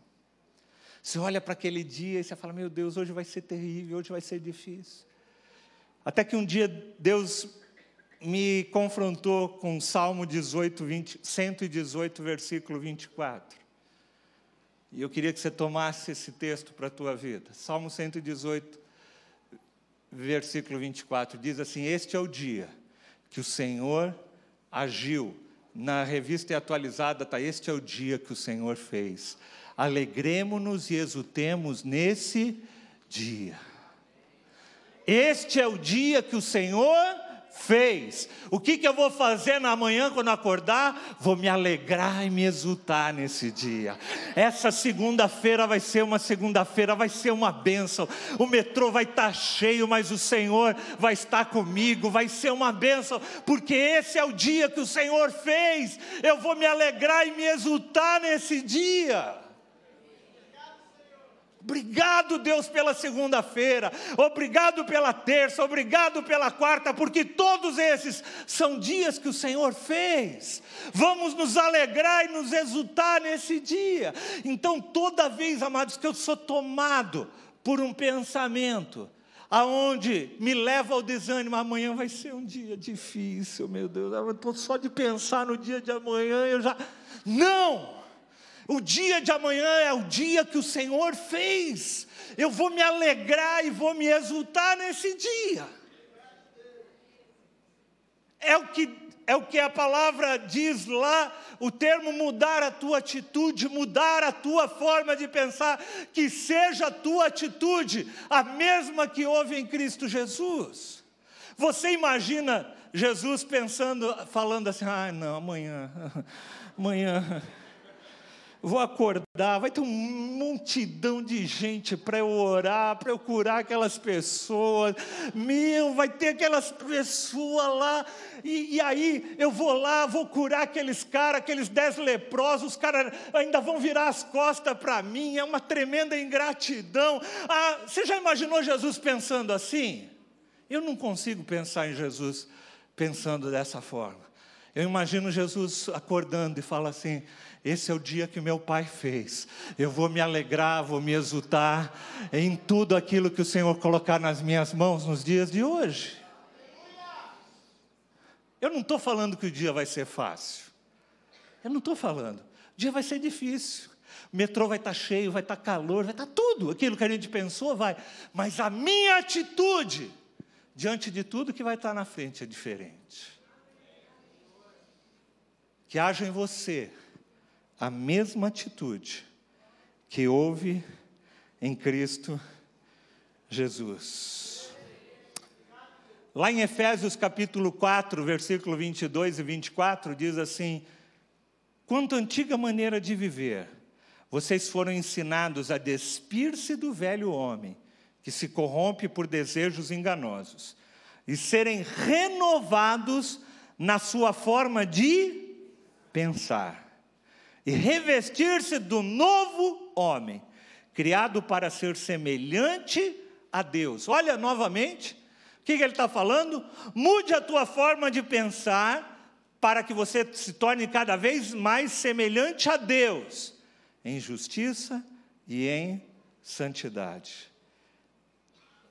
Você olha para aquele dia e você fala, meu Deus, hoje vai ser terrível, hoje vai ser difícil. Até que um dia Deus me confrontou com Salmo 118, versículo 24. E eu queria que você tomasse esse texto para a tua vida. Salmo 118, versículo 24, diz assim, este é o dia que o Senhor agiu. Na revista atualizada está, este é o dia que o Senhor fez. Alegremo-nos e exultemos nesse dia. Este é o dia que o Senhor fez. O que eu vou fazer na manhã quando acordar? Vou me alegrar e me exultar nesse dia. Essa segunda-feira vai ser uma segunda-feira, vai ser uma bênção. O metrô vai estar cheio, mas o Senhor vai estar comigo, vai ser uma bênção, porque esse é o dia que o Senhor fez. Eu vou me alegrar e me exultar nesse dia. Obrigado, Deus, pela segunda-feira, obrigado pela terça, obrigado pela quarta, porque todos esses são dias que o Senhor fez. Vamos nos alegrar e nos exultar nesse dia. Então, toda vez, amados, que eu sou tomado por um pensamento, aonde me leva ao desânimo, amanhã vai ser um dia difícil, meu Deus, eu estou só de pensar no dia de amanhã, eu já... Não! O dia de amanhã é o dia que o Senhor fez. Eu vou me alegrar e vou me exultar nesse dia. É o que a palavra diz lá, o termo mudar a tua atitude, mudar a tua forma de pensar, que seja a tua atitude a mesma que houve em Cristo Jesus. Você imagina Jesus pensando, falando assim, não, amanhã... Vou acordar, vai ter uma multidão de gente para eu orar, para eu curar aquelas pessoas. Vai ter aquelas pessoas lá, e aí eu vou lá, vou curar aqueles caras, aqueles 10 leprosos, os caras ainda vão virar as costas para mim, é uma tremenda ingratidão. Você já imaginou Jesus pensando assim? Eu não consigo pensar em Jesus pensando dessa forma. Eu imagino Jesus acordando e fala assim, esse é o dia que meu Pai fez, eu vou me alegrar, vou me exultar em tudo aquilo que o Senhor colocar nas minhas mãos nos dias de hoje. Eu não estou falando que o dia vai ser fácil, eu não estou falando, o dia vai ser difícil, o metrô vai estar cheio, vai estar calor, vai estar tudo, aquilo que a gente pensou vai, mas a minha atitude, diante de tudo que vai estar na frente é diferente. Que haja em você a mesma atitude que houve em Cristo Jesus. Lá em Efésios capítulo 4, versículo 22 e 24, diz assim, quanto à antiga maneira de viver, vocês foram ensinados a despir-se do velho homem, que se corrompe por desejos enganosos, e serem renovados na sua forma de pensar, e revestir-se do novo homem, criado para ser semelhante a Deus. Olha novamente, o que ele está falando? Mude a tua forma de pensar, para que você se torne cada vez mais semelhante a Deus, em justiça e em santidade.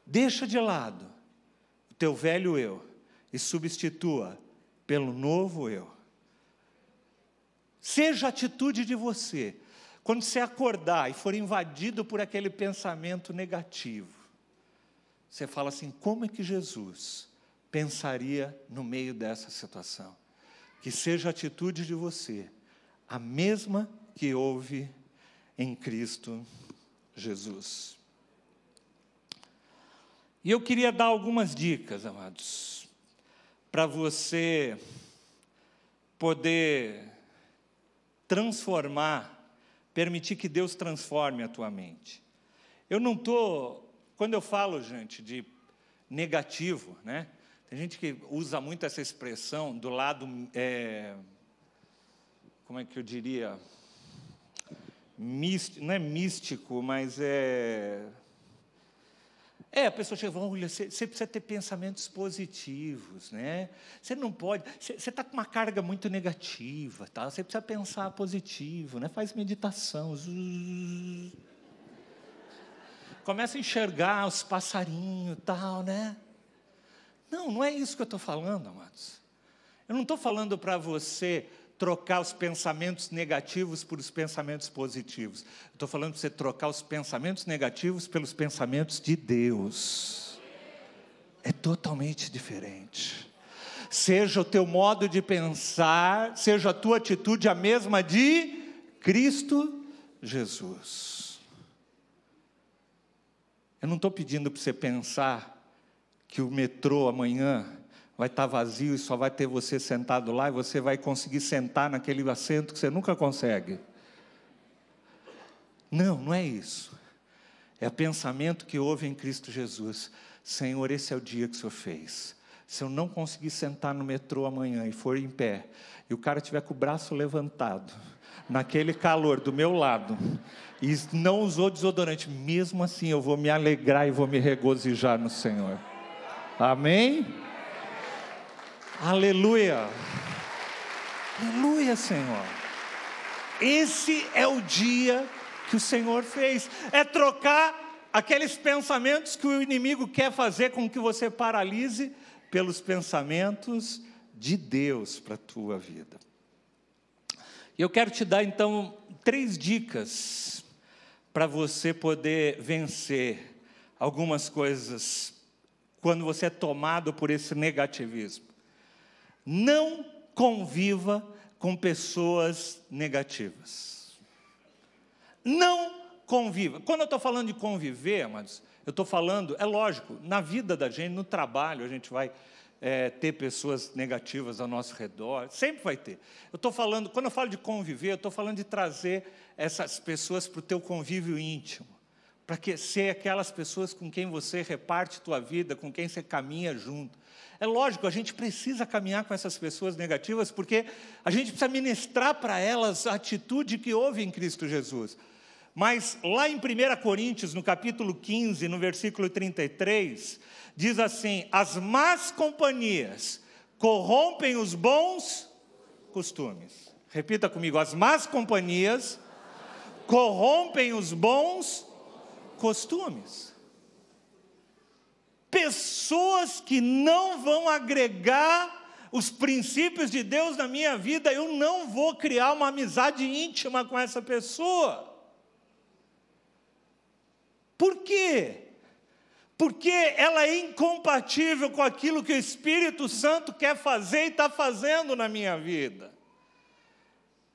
Deixa de lado o teu velho eu, e substitua pelo novo eu. Seja a atitude de você, quando você acordar e for invadido por aquele pensamento negativo, você fala assim, como é que Jesus pensaria no meio dessa situação? Que seja a atitude de você, a mesma que houve em Cristo Jesus. E eu queria dar algumas dicas, amados, para você poder transformar, permitir que Deus transforme a tua mente. Eu não estou, quando eu falo, gente, de negativo, né? Tem gente que usa muito essa expressão do lado, como é que eu diria? Místico, não é místico, mas a pessoa chega e fala, olha, você precisa ter pensamentos positivos, né? Você não pode, você está com uma carga muito negativa, tá? Você precisa pensar positivo, né? Faz meditação. Começa a enxergar os passarinhos e tal, né? Não é isso que eu estou falando, amados. Eu não estou falando para você trocar os pensamentos negativos por os pensamentos positivos. Estou falando para você trocar os pensamentos negativos pelos pensamentos de Deus. É totalmente diferente. Seja o teu modo de pensar, seja a tua atitude a mesma de Cristo Jesus. Eu não estou pedindo para você pensar que o metrô amanhã vai estar vazio e só vai ter você sentado lá, e você vai conseguir sentar naquele assento que você nunca consegue. Não, não é isso. É o pensamento que houve em Cristo Jesus. Senhor, esse é o dia que o Senhor fez. Se eu não conseguir sentar no metrô amanhã e for em pé, e o cara estiver com o braço levantado, naquele calor do meu lado, e não usou desodorante, mesmo assim eu vou me alegrar e vou me regozijar no Senhor. Amém? Aleluia! Aleluia, Senhor! Esse é o dia que o Senhor fez. É trocar aqueles pensamentos que o inimigo quer fazer com que você paralise, pelos pensamentos de Deus para a tua vida. E eu quero te dar então 3 dicas para você poder vencer algumas coisas quando você é tomado por esse negativismo. Não conviva com pessoas negativas. Não conviva. Quando eu estou falando de conviver, amados, eu estou falando, é lógico, na vida da gente, no trabalho, a gente vai ter pessoas negativas ao nosso redor, sempre vai ter. Eu estou falando, quando eu falo de conviver, eu estou falando de trazer essas pessoas para o teu convívio íntimo, para ser aquelas pessoas com quem você reparte tua vida, com quem você caminha junto. É lógico, a gente precisa caminhar com essas pessoas negativas, porque a gente precisa ministrar para elas a atitude que houve em Cristo Jesus. Mas lá em 1 Coríntios, no capítulo 15, no versículo 33, diz assim: as más companhias corrompem os bons costumes. Repita comigo: as más companhias corrompem os bons costumes. Pessoas que não vão agregar os princípios de Deus na minha vida, eu não vou criar uma amizade íntima com essa pessoa. Por quê? Porque ela é incompatível com aquilo que o Espírito Santo quer fazer e está fazendo na minha vida.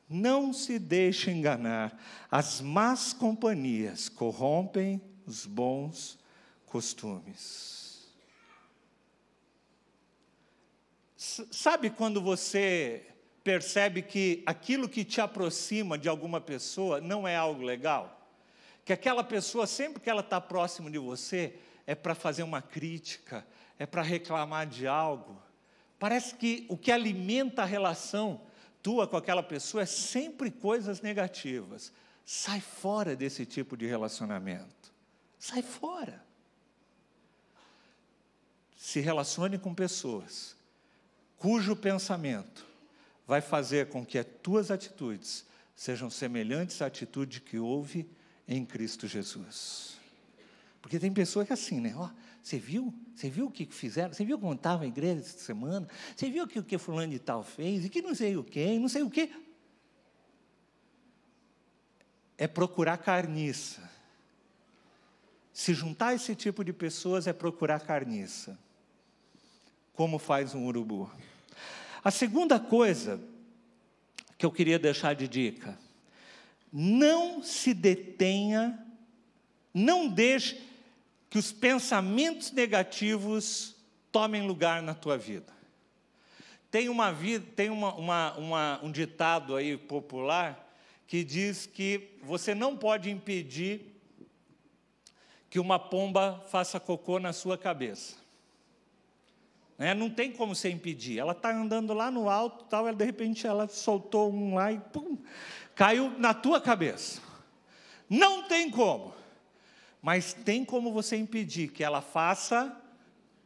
Não se deixe enganar. As más companhias corrompem os bons costumes. Sabe quando você percebe que aquilo que te aproxima de alguma pessoa não é algo legal? Que aquela pessoa, sempre que ela está próximo de você, é para fazer uma crítica, é para reclamar de algo. Parece que o que alimenta a relação tua com aquela pessoa é sempre coisas negativas. Sai fora desse tipo de relacionamento. Sai fora. Se relacione com pessoas cujo pensamento vai fazer com que as tuas atitudes sejam semelhantes à atitude que houve em Cristo Jesus. Porque tem pessoa que é assim, né? Ó, você viu o que fizeram? Você viu como estava a igreja essa semana? Você viu o que fulano de tal fez? E que não sei o quê, não sei o quê. É procurar carniça. Se juntar esse tipo de pessoas é procurar carniça. Como faz um urubu. A segunda coisa que eu queria deixar de dica: não se detenha, não deixe que os pensamentos negativos tomem lugar na tua vida. Tem um ditado aí popular que diz que você não pode impedir que uma pomba faça cocô na sua cabeça. Não tem como você impedir. Ela está andando lá no alto, tal, de repente ela soltou um lá e pum, caiu na tua cabeça. Não tem como. Mas tem como você impedir que ela faça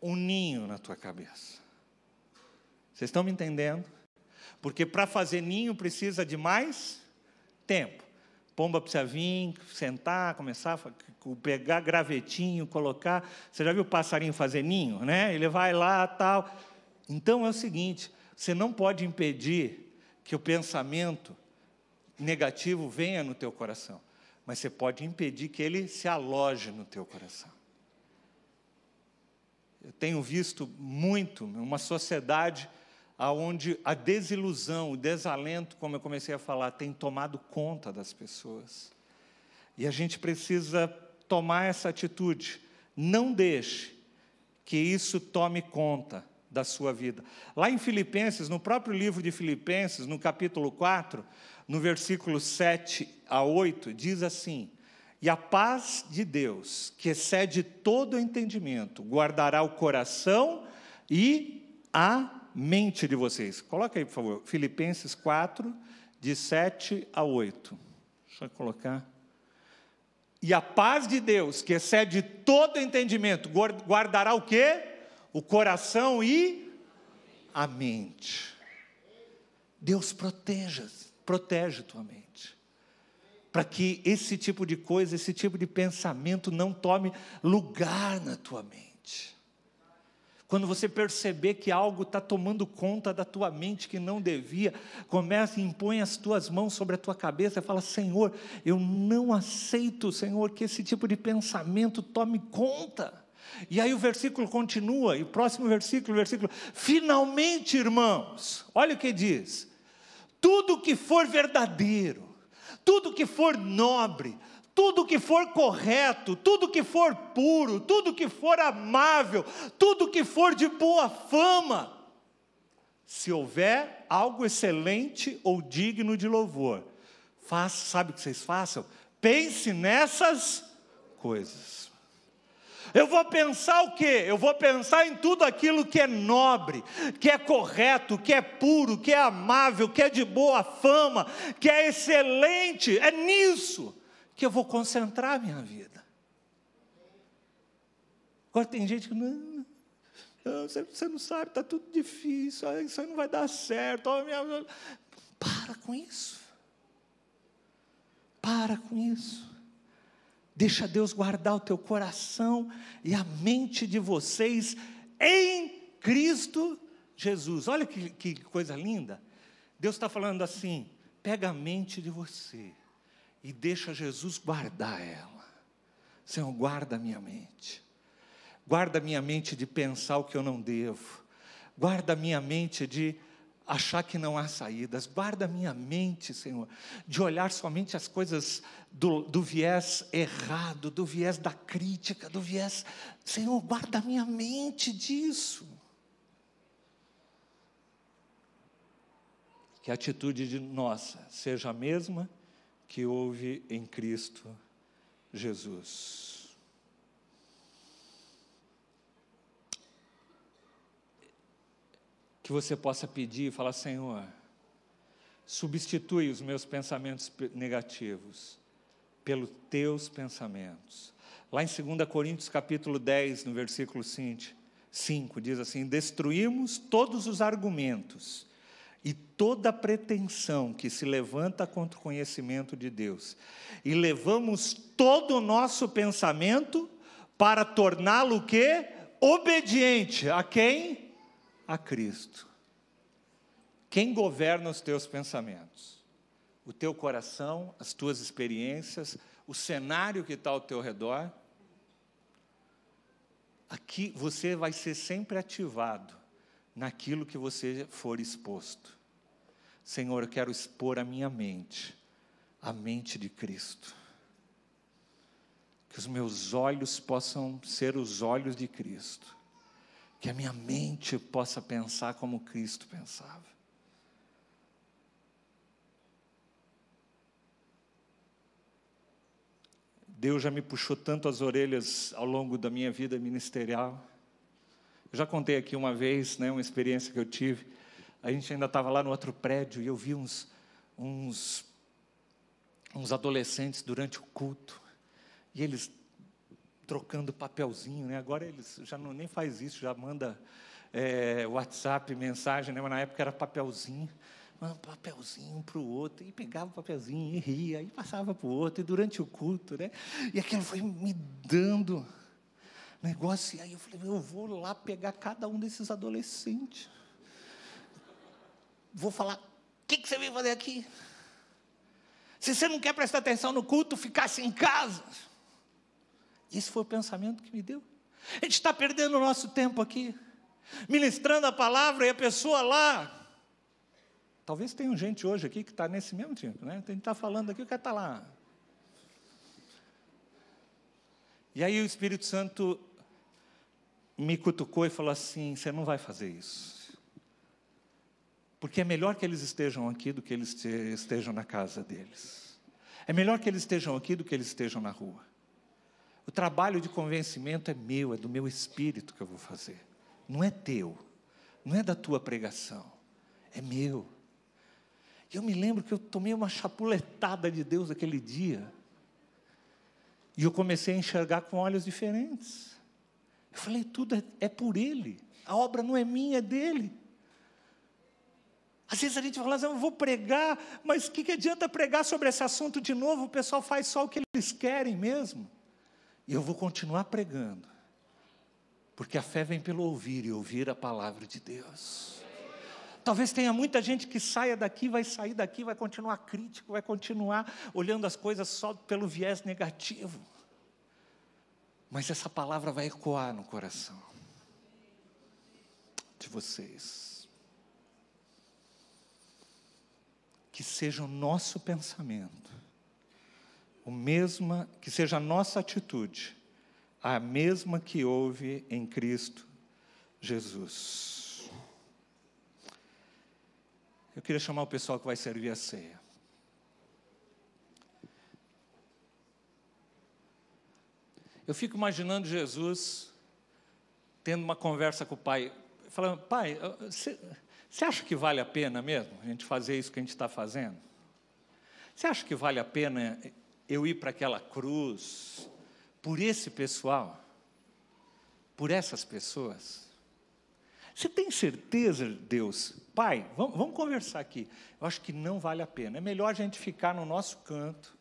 um ninho na tua cabeça. Vocês estão me entendendo? Porque para fazer ninho precisa de mais tempo. Pomba precisa vir, sentar, começar a pegar gravetinho, colocar. Você já viu o passarinho fazer ninho, né? Ele vai lá, tal. Então é o seguinte: você não pode impedir que o pensamento negativo venha no teu coração, mas você pode impedir que ele se aloje no teu coração. Eu tenho visto muito uma sociedade onde a desilusão, o desalento, como eu comecei a falar, tem tomado conta das pessoas. E a gente precisa tomar essa atitude. Não deixe que isso tome conta da sua vida. Lá em Filipenses, no próprio livro de Filipenses, no capítulo 4, no versículo 7 a 8, diz assim: e a paz de Deus, que excede todo o entendimento, guardará o coração e a mente de vocês. Coloca aí, por favor, Filipenses 4, de 7 a 8. Deixa eu colocar. E a paz de Deus, que excede todo entendimento, guardará o quê? O coração e a mente. Deus protege tua mente, para que esse tipo de coisa, esse tipo de pensamento não tome lugar na tua mente. Quando você perceber que algo está tomando conta da tua mente que não devia, comece e impõe as tuas mãos sobre a tua cabeça e fala: Senhor, eu não aceito, Senhor, que esse tipo de pensamento tome conta. E aí o versículo continua, e o próximo versículo, finalmente, irmãos, olha o que diz: tudo que for verdadeiro, tudo que for nobre, tudo que for correto, tudo que for puro, tudo que for amável, tudo que for de boa fama, se houver algo excelente ou digno de louvor, sabe o que vocês façam? Pense nessas coisas. Eu vou pensar o quê? Eu vou pensar em tudo aquilo que é nobre, que é correto, que é puro, que é amável, que é de boa fama, que é excelente. É nisso que eu vou concentrar a minha vida. Agora tem gente que não, você não sabe, está tudo difícil, isso aí não vai dar certo. Para com isso. Para com isso. Deixa Deus guardar o teu coração e a mente de vocês em Cristo Jesus. Olha que coisa linda. Deus está falando assim: pega a mente de você e deixa Jesus guardar ela. Senhor, guarda a minha mente. Guarda a minha mente de pensar o que eu não devo. Guarda a minha mente de achar que não há saídas. Guarda a minha mente, Senhor, de olhar somente as coisas do viés errado, do viés da crítica, do viés... Senhor, guarda a minha mente disso. Que a atitude nossa seja a mesma que houve em Cristo Jesus. Que você possa pedir e falar: Senhor, substitui os meus pensamentos negativos pelos teus pensamentos. Lá em 2 Coríntios capítulo 10, no versículo 5, diz assim: destruímos todos os argumentos e toda pretensão que se levanta contra o conhecimento de Deus, e levamos todo o nosso pensamento para torná-lo o quê? Obediente. A quem? A Cristo. Quem governa os teus pensamentos? O teu coração, as tuas experiências, o cenário que está ao teu redor. Aqui você vai ser sempre ativado naquilo que você for exposto. Senhor, eu quero expor a minha mente, a mente de Cristo. Que os meus olhos possam ser os olhos de Cristo. Que a minha mente possa pensar como Cristo pensava. Deus já me puxou tanto as orelhas ao longo da minha vida ministerial. Eu já contei aqui uma vez, uma experiência que eu tive. A gente ainda estava lá no outro prédio e eu vi uns adolescentes durante o culto. E eles trocando papelzinho, Agora eles já nem faz isso, já manda WhatsApp, mensagem, Mas na época era papelzinho. Um papelzinho um para o outro, e pegava o papelzinho e ria, e passava para o outro, e durante o culto, E aquilo foi me dando negócio, e aí eu falei: eu vou lá pegar cada um desses adolescentes. Vou falar: o que você veio fazer aqui? Se você não quer prestar atenção no culto, ficasse em casa. Esse foi o pensamento que me deu. A gente está perdendo o nosso tempo aqui, ministrando a palavra, e a pessoa lá... Talvez tenha gente hoje aqui que está nesse mesmo tempo, A gente está falando aqui, o cara está lá. E aí o Espírito Santo me cutucou e falou assim: você não vai fazer isso. Porque é melhor que eles estejam aqui do que eles estejam na casa deles. É melhor que eles estejam aqui do que eles estejam na rua. O trabalho de convencimento é meu, é do meu espírito que eu vou fazer. Não é teu, não é da tua pregação, é meu. E eu me lembro que eu tomei uma chapuletada de Deus aquele dia. E eu comecei a enxergar com olhos diferentes. Eu falei, tudo é por Ele. A obra não é minha, é dEle. Às vezes a gente fala assim, eu vou pregar, mas o que adianta pregar sobre esse assunto de novo? O pessoal faz só o que eles querem mesmo. E eu vou continuar pregando. Porque a fé vem pelo ouvir, e ouvir a palavra de Deus. Talvez tenha muita gente que saia daqui, vai sair daqui, vai continuar crítico, vai continuar olhando as coisas só pelo viés negativo. Mas essa palavra vai ecoar no coração de vocês. Que seja o nosso pensamento, que seja a nossa atitude, a mesma que houve em Cristo Jesus. Eu queria chamar o pessoal que vai servir a ceia. Eu fico imaginando Jesus tendo uma conversa com o pai, falando, pai, você acha que vale a pena mesmo a gente fazer isso que a gente está fazendo? Você acha que vale a pena eu ir para aquela cruz por esse pessoal? Por essas pessoas? Você tem certeza, Deus? Pai, vamos conversar aqui. Eu acho que não vale a pena. É melhor a gente ficar no nosso canto.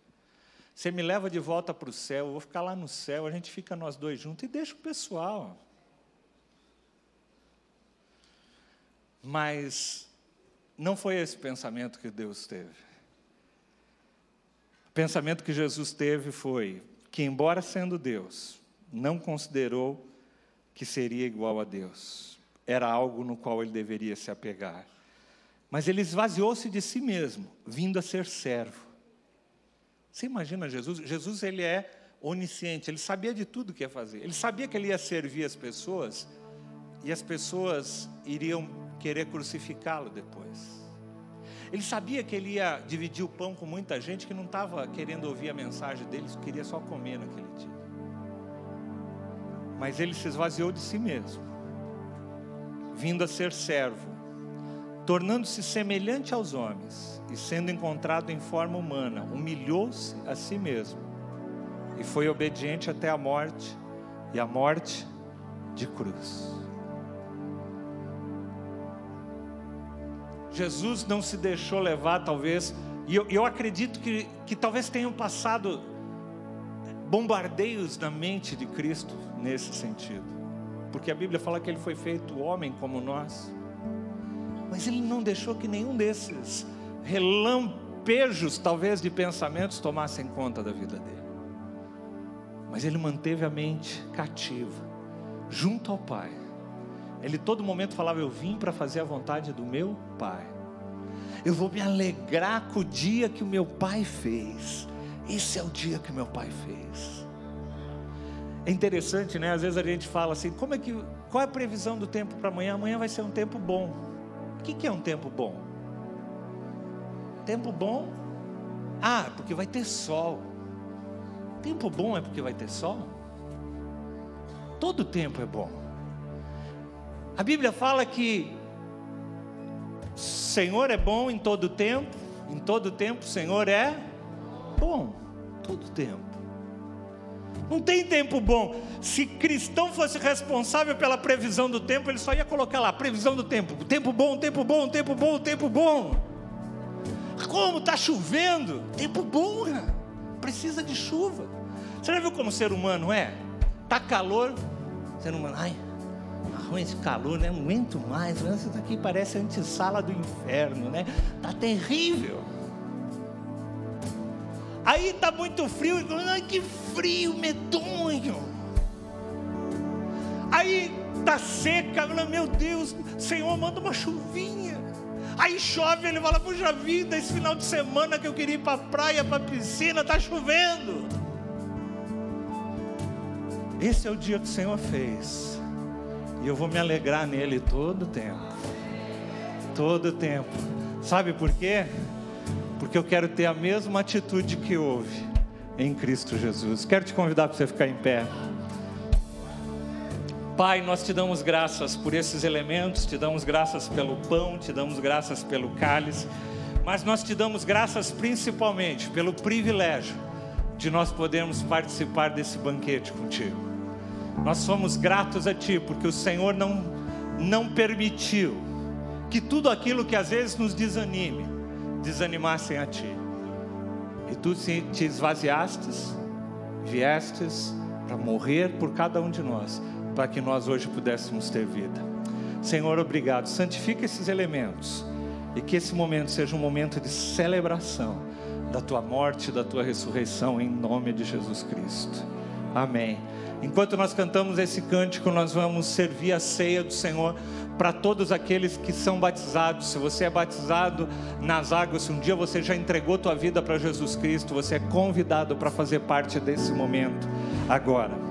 Você me leva de volta para o céu, eu vou ficar lá no céu, a gente fica nós dois juntos e deixa o pessoal. Mas não foi esse pensamento que Deus teve. O pensamento que Jesus teve foi que, embora sendo Deus, não considerou que seria igual a Deus. Era algo no qual ele deveria se apegar. Mas ele esvaziou-se de si mesmo, vindo a ser servo. Você imagina Jesus? Jesus, ele é onisciente, ele sabia de tudo o que ia fazer. Ele sabia que ele ia servir as pessoas, e as pessoas iriam querer crucificá-lo depois. Ele sabia que ele ia dividir o pão com muita gente que não estava querendo ouvir a mensagem dele, queria só comer naquele dia. Mas ele se esvaziou de si mesmo, vindo a ser servo, tornando-se semelhante aos homens, e sendo encontrado em forma humana, humilhou-se a si mesmo, e foi obediente até a morte, e a morte de cruz. Jesus não se deixou levar, talvez, e eu acredito que talvez tenham passado bombardeios na mente de Cristo nesse sentido. Porque a Bíblia fala que ele foi feito homem como nós. Mas ele não deixou que nenhum desses relampejos, talvez, de pensamentos tomassem conta da vida dele. Mas ele manteve a mente cativa, junto ao Pai. Ele todo momento falava, eu vim para fazer a vontade do meu Pai. Eu vou me alegrar com o dia que o meu Pai fez. Esse é o dia que o meu Pai fez. É interessante, né? Às vezes a gente fala assim, qual é a previsão do tempo para amanhã? Amanhã vai ser um tempo bom. O que é um tempo bom? Tempo bom? Porque vai ter sol. Tempo bom é porque vai ter sol? Todo tempo é bom. A Bíblia fala que o Senhor é bom em todo tempo o Senhor é bom, todo tempo. Não tem tempo bom. Se cristão fosse responsável pela previsão do tempo, ele só ia colocar lá, previsão do tempo. Tempo bom, tempo bom, tempo bom, tempo bom. Como? Está chovendo? Tempo bom, precisa de chuva. Você já viu como o ser humano é? Está calor, o ser humano, ruim esse calor, né? Não aguento mais. Isso daqui parece a antessala do inferno, né? Está terrível. Aí está muito frio, ai que frio medonho. Aí está seca, meu Deus, Senhor, manda uma chuvinha. Aí chove, ele fala, puxa vida, esse final de semana que eu queria ir para a praia, para a piscina, está chovendo. Esse é o dia que o Senhor fez. E eu vou me alegrar nele todo o tempo. Todo o tempo. Sabe por quê? Porque eu quero ter a mesma atitude que houve em Cristo Jesus. Quero te convidar para você ficar em pé. Pai, nós te damos graças por esses elementos, te damos graças pelo pão, te damos graças pelo cálice, mas nós te damos graças principalmente pelo privilégio de nós podermos participar desse banquete contigo. Nós somos gratos a Ti, porque o Senhor não permitiu que tudo aquilo que às vezes nos desanimassem a Ti. E Tu te esvaziastes, viestes para morrer por cada um de nós, para que nós hoje pudéssemos ter vida. Senhor, obrigado. Santifica esses elementos e que esse momento seja um momento de celebração da Tua morte, da Tua ressurreição, em nome de Jesus Cristo. Amém. Enquanto nós cantamos esse cântico, nós vamos servir a ceia do Senhor para todos aqueles que são batizados. Se você é batizado nas águas, se um dia você já entregou tua vida para Jesus Cristo, você é convidado para fazer parte desse momento agora.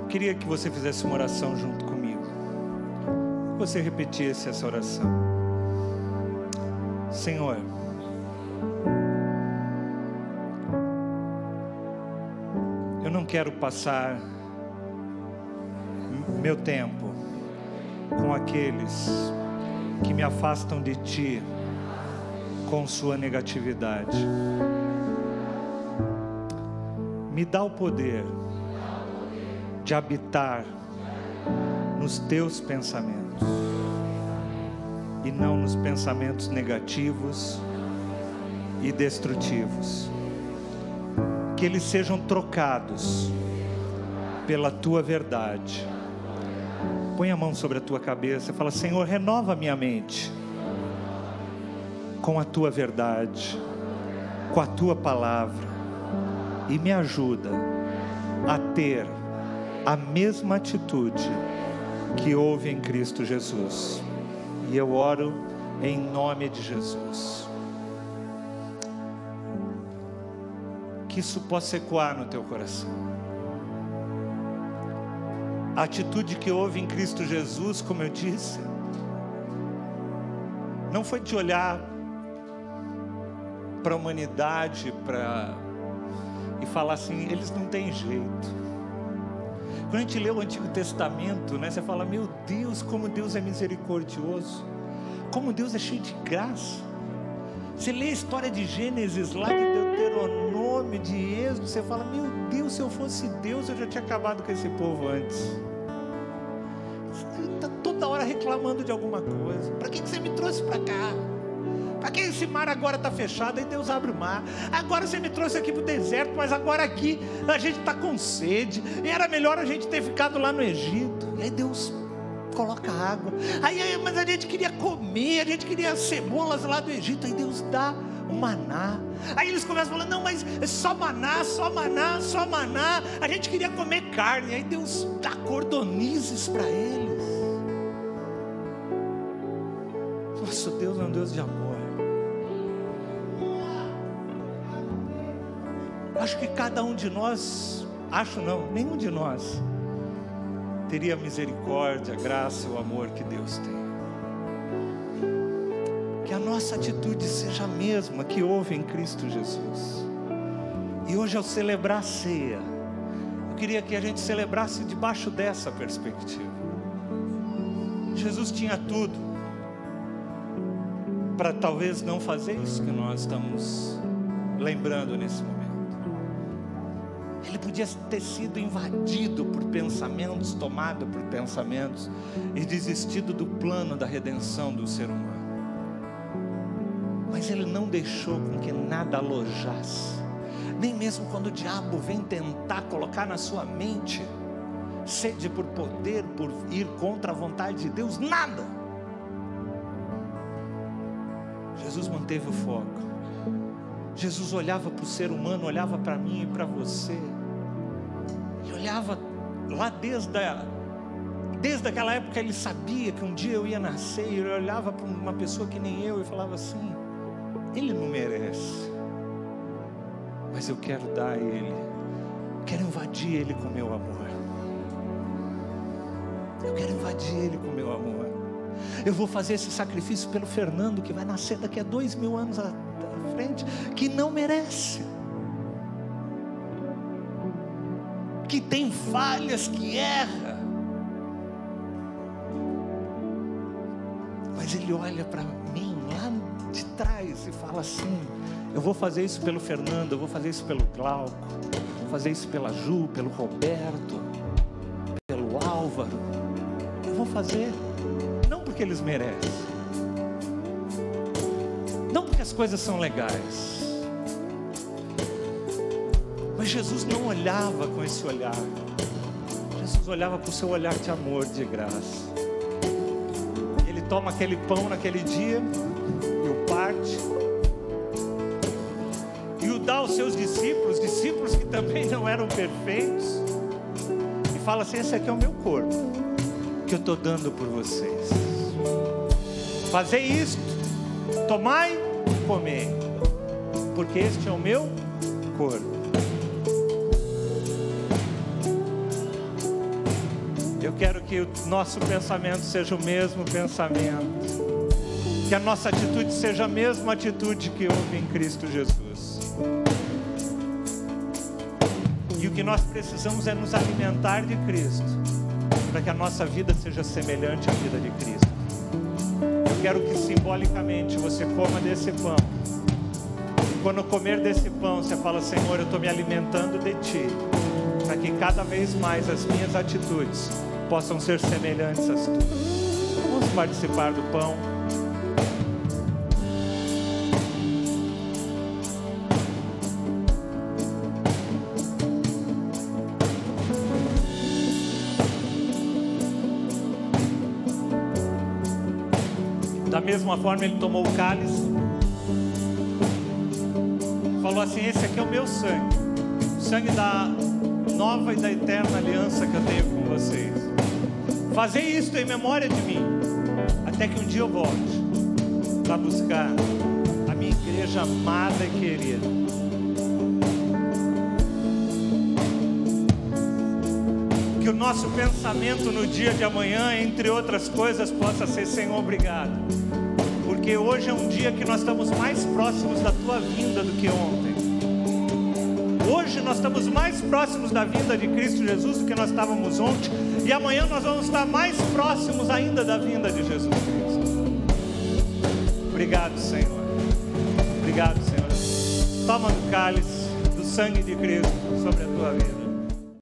Eu queria que você fizesse uma oração junto comigo. Que você repetisse essa oração. Senhor, eu não quero passar meu tempo com aqueles que me afastam de Ti com sua negatividade. Me dá o poder de habitar nos Teus pensamentos e não nos pensamentos negativos e destrutivos. Que eles sejam trocados pela Tua verdade. Põe a mão sobre a tua cabeça e fala: Senhor, renova minha mente com a Tua verdade, com a Tua palavra, e me ajuda a ter a mesma atitude que houve em Cristo Jesus. E eu oro em nome de Jesus. Que isso possa ecoar no teu coração. A atitude que houve em Cristo Jesus, como eu disse, não foi de olhar para a humanidade e falar assim: eles não têm jeito. Quando a gente lê o Antigo Testamento, né, você fala: meu Deus, como Deus é misericordioso, como Deus é cheio de graça. Você lê a história de Gênesis lá, de Deuteronômio, de Êxodo, você fala: meu Deus, se eu fosse Deus, eu já tinha acabado com esse povo antes. Está toda hora reclamando de alguma coisa. Para que você me trouxe para cá? Para que esse mar agora está fechado? Aí Deus abre o mar. Agora você me trouxe aqui para o deserto, mas agora aqui a gente está com sede. E era melhor a gente ter ficado lá no Egito. E aí Deus coloca água. Mas a gente queria comer, a gente queria cebolas lá do Egito. Aí Deus dá o maná. Aí eles começam falando: não, mas é só maná, só maná, só maná. A gente queria comer carne. Aí Deus dá cordonizes para eles. Nosso Deus é um Deus de amor. Acho que cada um de nós, nenhum de nós teria a misericórdia, a graça e o amor que Deus tem. Que a nossa atitude seja a mesma que houve em Cristo Jesus. E hoje, ao celebrar a ceia, eu queria que a gente celebrasse debaixo dessa perspectiva. Jesus tinha tudo para talvez não fazer isso que nós estamos lembrando nesse momento. Ele podia ter sido invadido por pensamentos, tomado por pensamentos e desistido do plano da redenção do ser humano. Mas Ele não deixou com que nada alojasse. Nem mesmo quando o diabo vem tentar colocar na sua mente sede por poder, por ir contra a vontade de Deus, nada. Jesus manteve o foco. Jesus olhava para o ser humano, olhava para mim e para você. E olhava lá desde aquela época. Ele sabia que um dia eu ia nascer. E ele olhava para uma pessoa que nem eu e falava assim: ele não merece, mas eu quero dar a ele, quero invadir ele com meu amor. Eu quero invadir ele com meu amor. Eu vou fazer esse sacrifício pelo Fernando, que vai nascer daqui a 2000 anos à frente, que não merece, que tem falhas, que erra, mas ele olha para mim lá de trás e fala assim: eu vou fazer isso pelo Fernando, eu vou fazer isso pelo Glauco, vou fazer isso pela Ju, pelo Roberto, pelo Álvaro. Eu vou fazer, não porque eles merecem, não porque as coisas são legais, mas Jesus não olhava com esse olhar. Jesus olhava com o seu olhar de amor, de graça. Ele toma aquele pão naquele dia e o parte e o dá aos seus discípulos que também não eram perfeitos, e fala assim: esse aqui é o meu corpo que eu estou dando por vocês. Fazei isto, tomai e comei, porque este é o meu corpo. que o nosso pensamento seja o mesmo pensamento, que a nossa atitude seja a mesma atitude que houve em Cristo Jesus. E o que nós precisamos é nos alimentar de Cristo, para que a nossa vida seja semelhante à vida de Cristo. Eu quero que simbolicamente você coma desse pão. E quando comer desse pão, você fala: Senhor, eu estou me alimentando de Ti, para que cada vez mais as minhas atitudes possam ser semelhantes às Tuas. Vamos participar do pão. Da mesma forma, Ele tomou o cálice, falou assim: esse aqui é o meu sangue, o sangue da nova e da eterna aliança que eu tenho com vocês. Fazei isto em memória de mim, até que um dia eu volte para buscar a minha igreja amada e querida. Que o nosso pensamento no dia de amanhã, entre outras coisas, possa ser: Senhor, obrigado, porque hoje é um dia que nós estamos mais próximos da Tua vinda do que ontem. Hoje nós estamos mais próximos da vinda de Cristo Jesus do que nós estávamos ontem, e amanhã nós vamos estar mais próximos ainda da vinda de Jesus Cristo. Obrigado, Senhor. Obrigado, Senhor. Toma do cálice do sangue de Cristo sobre a tua vida.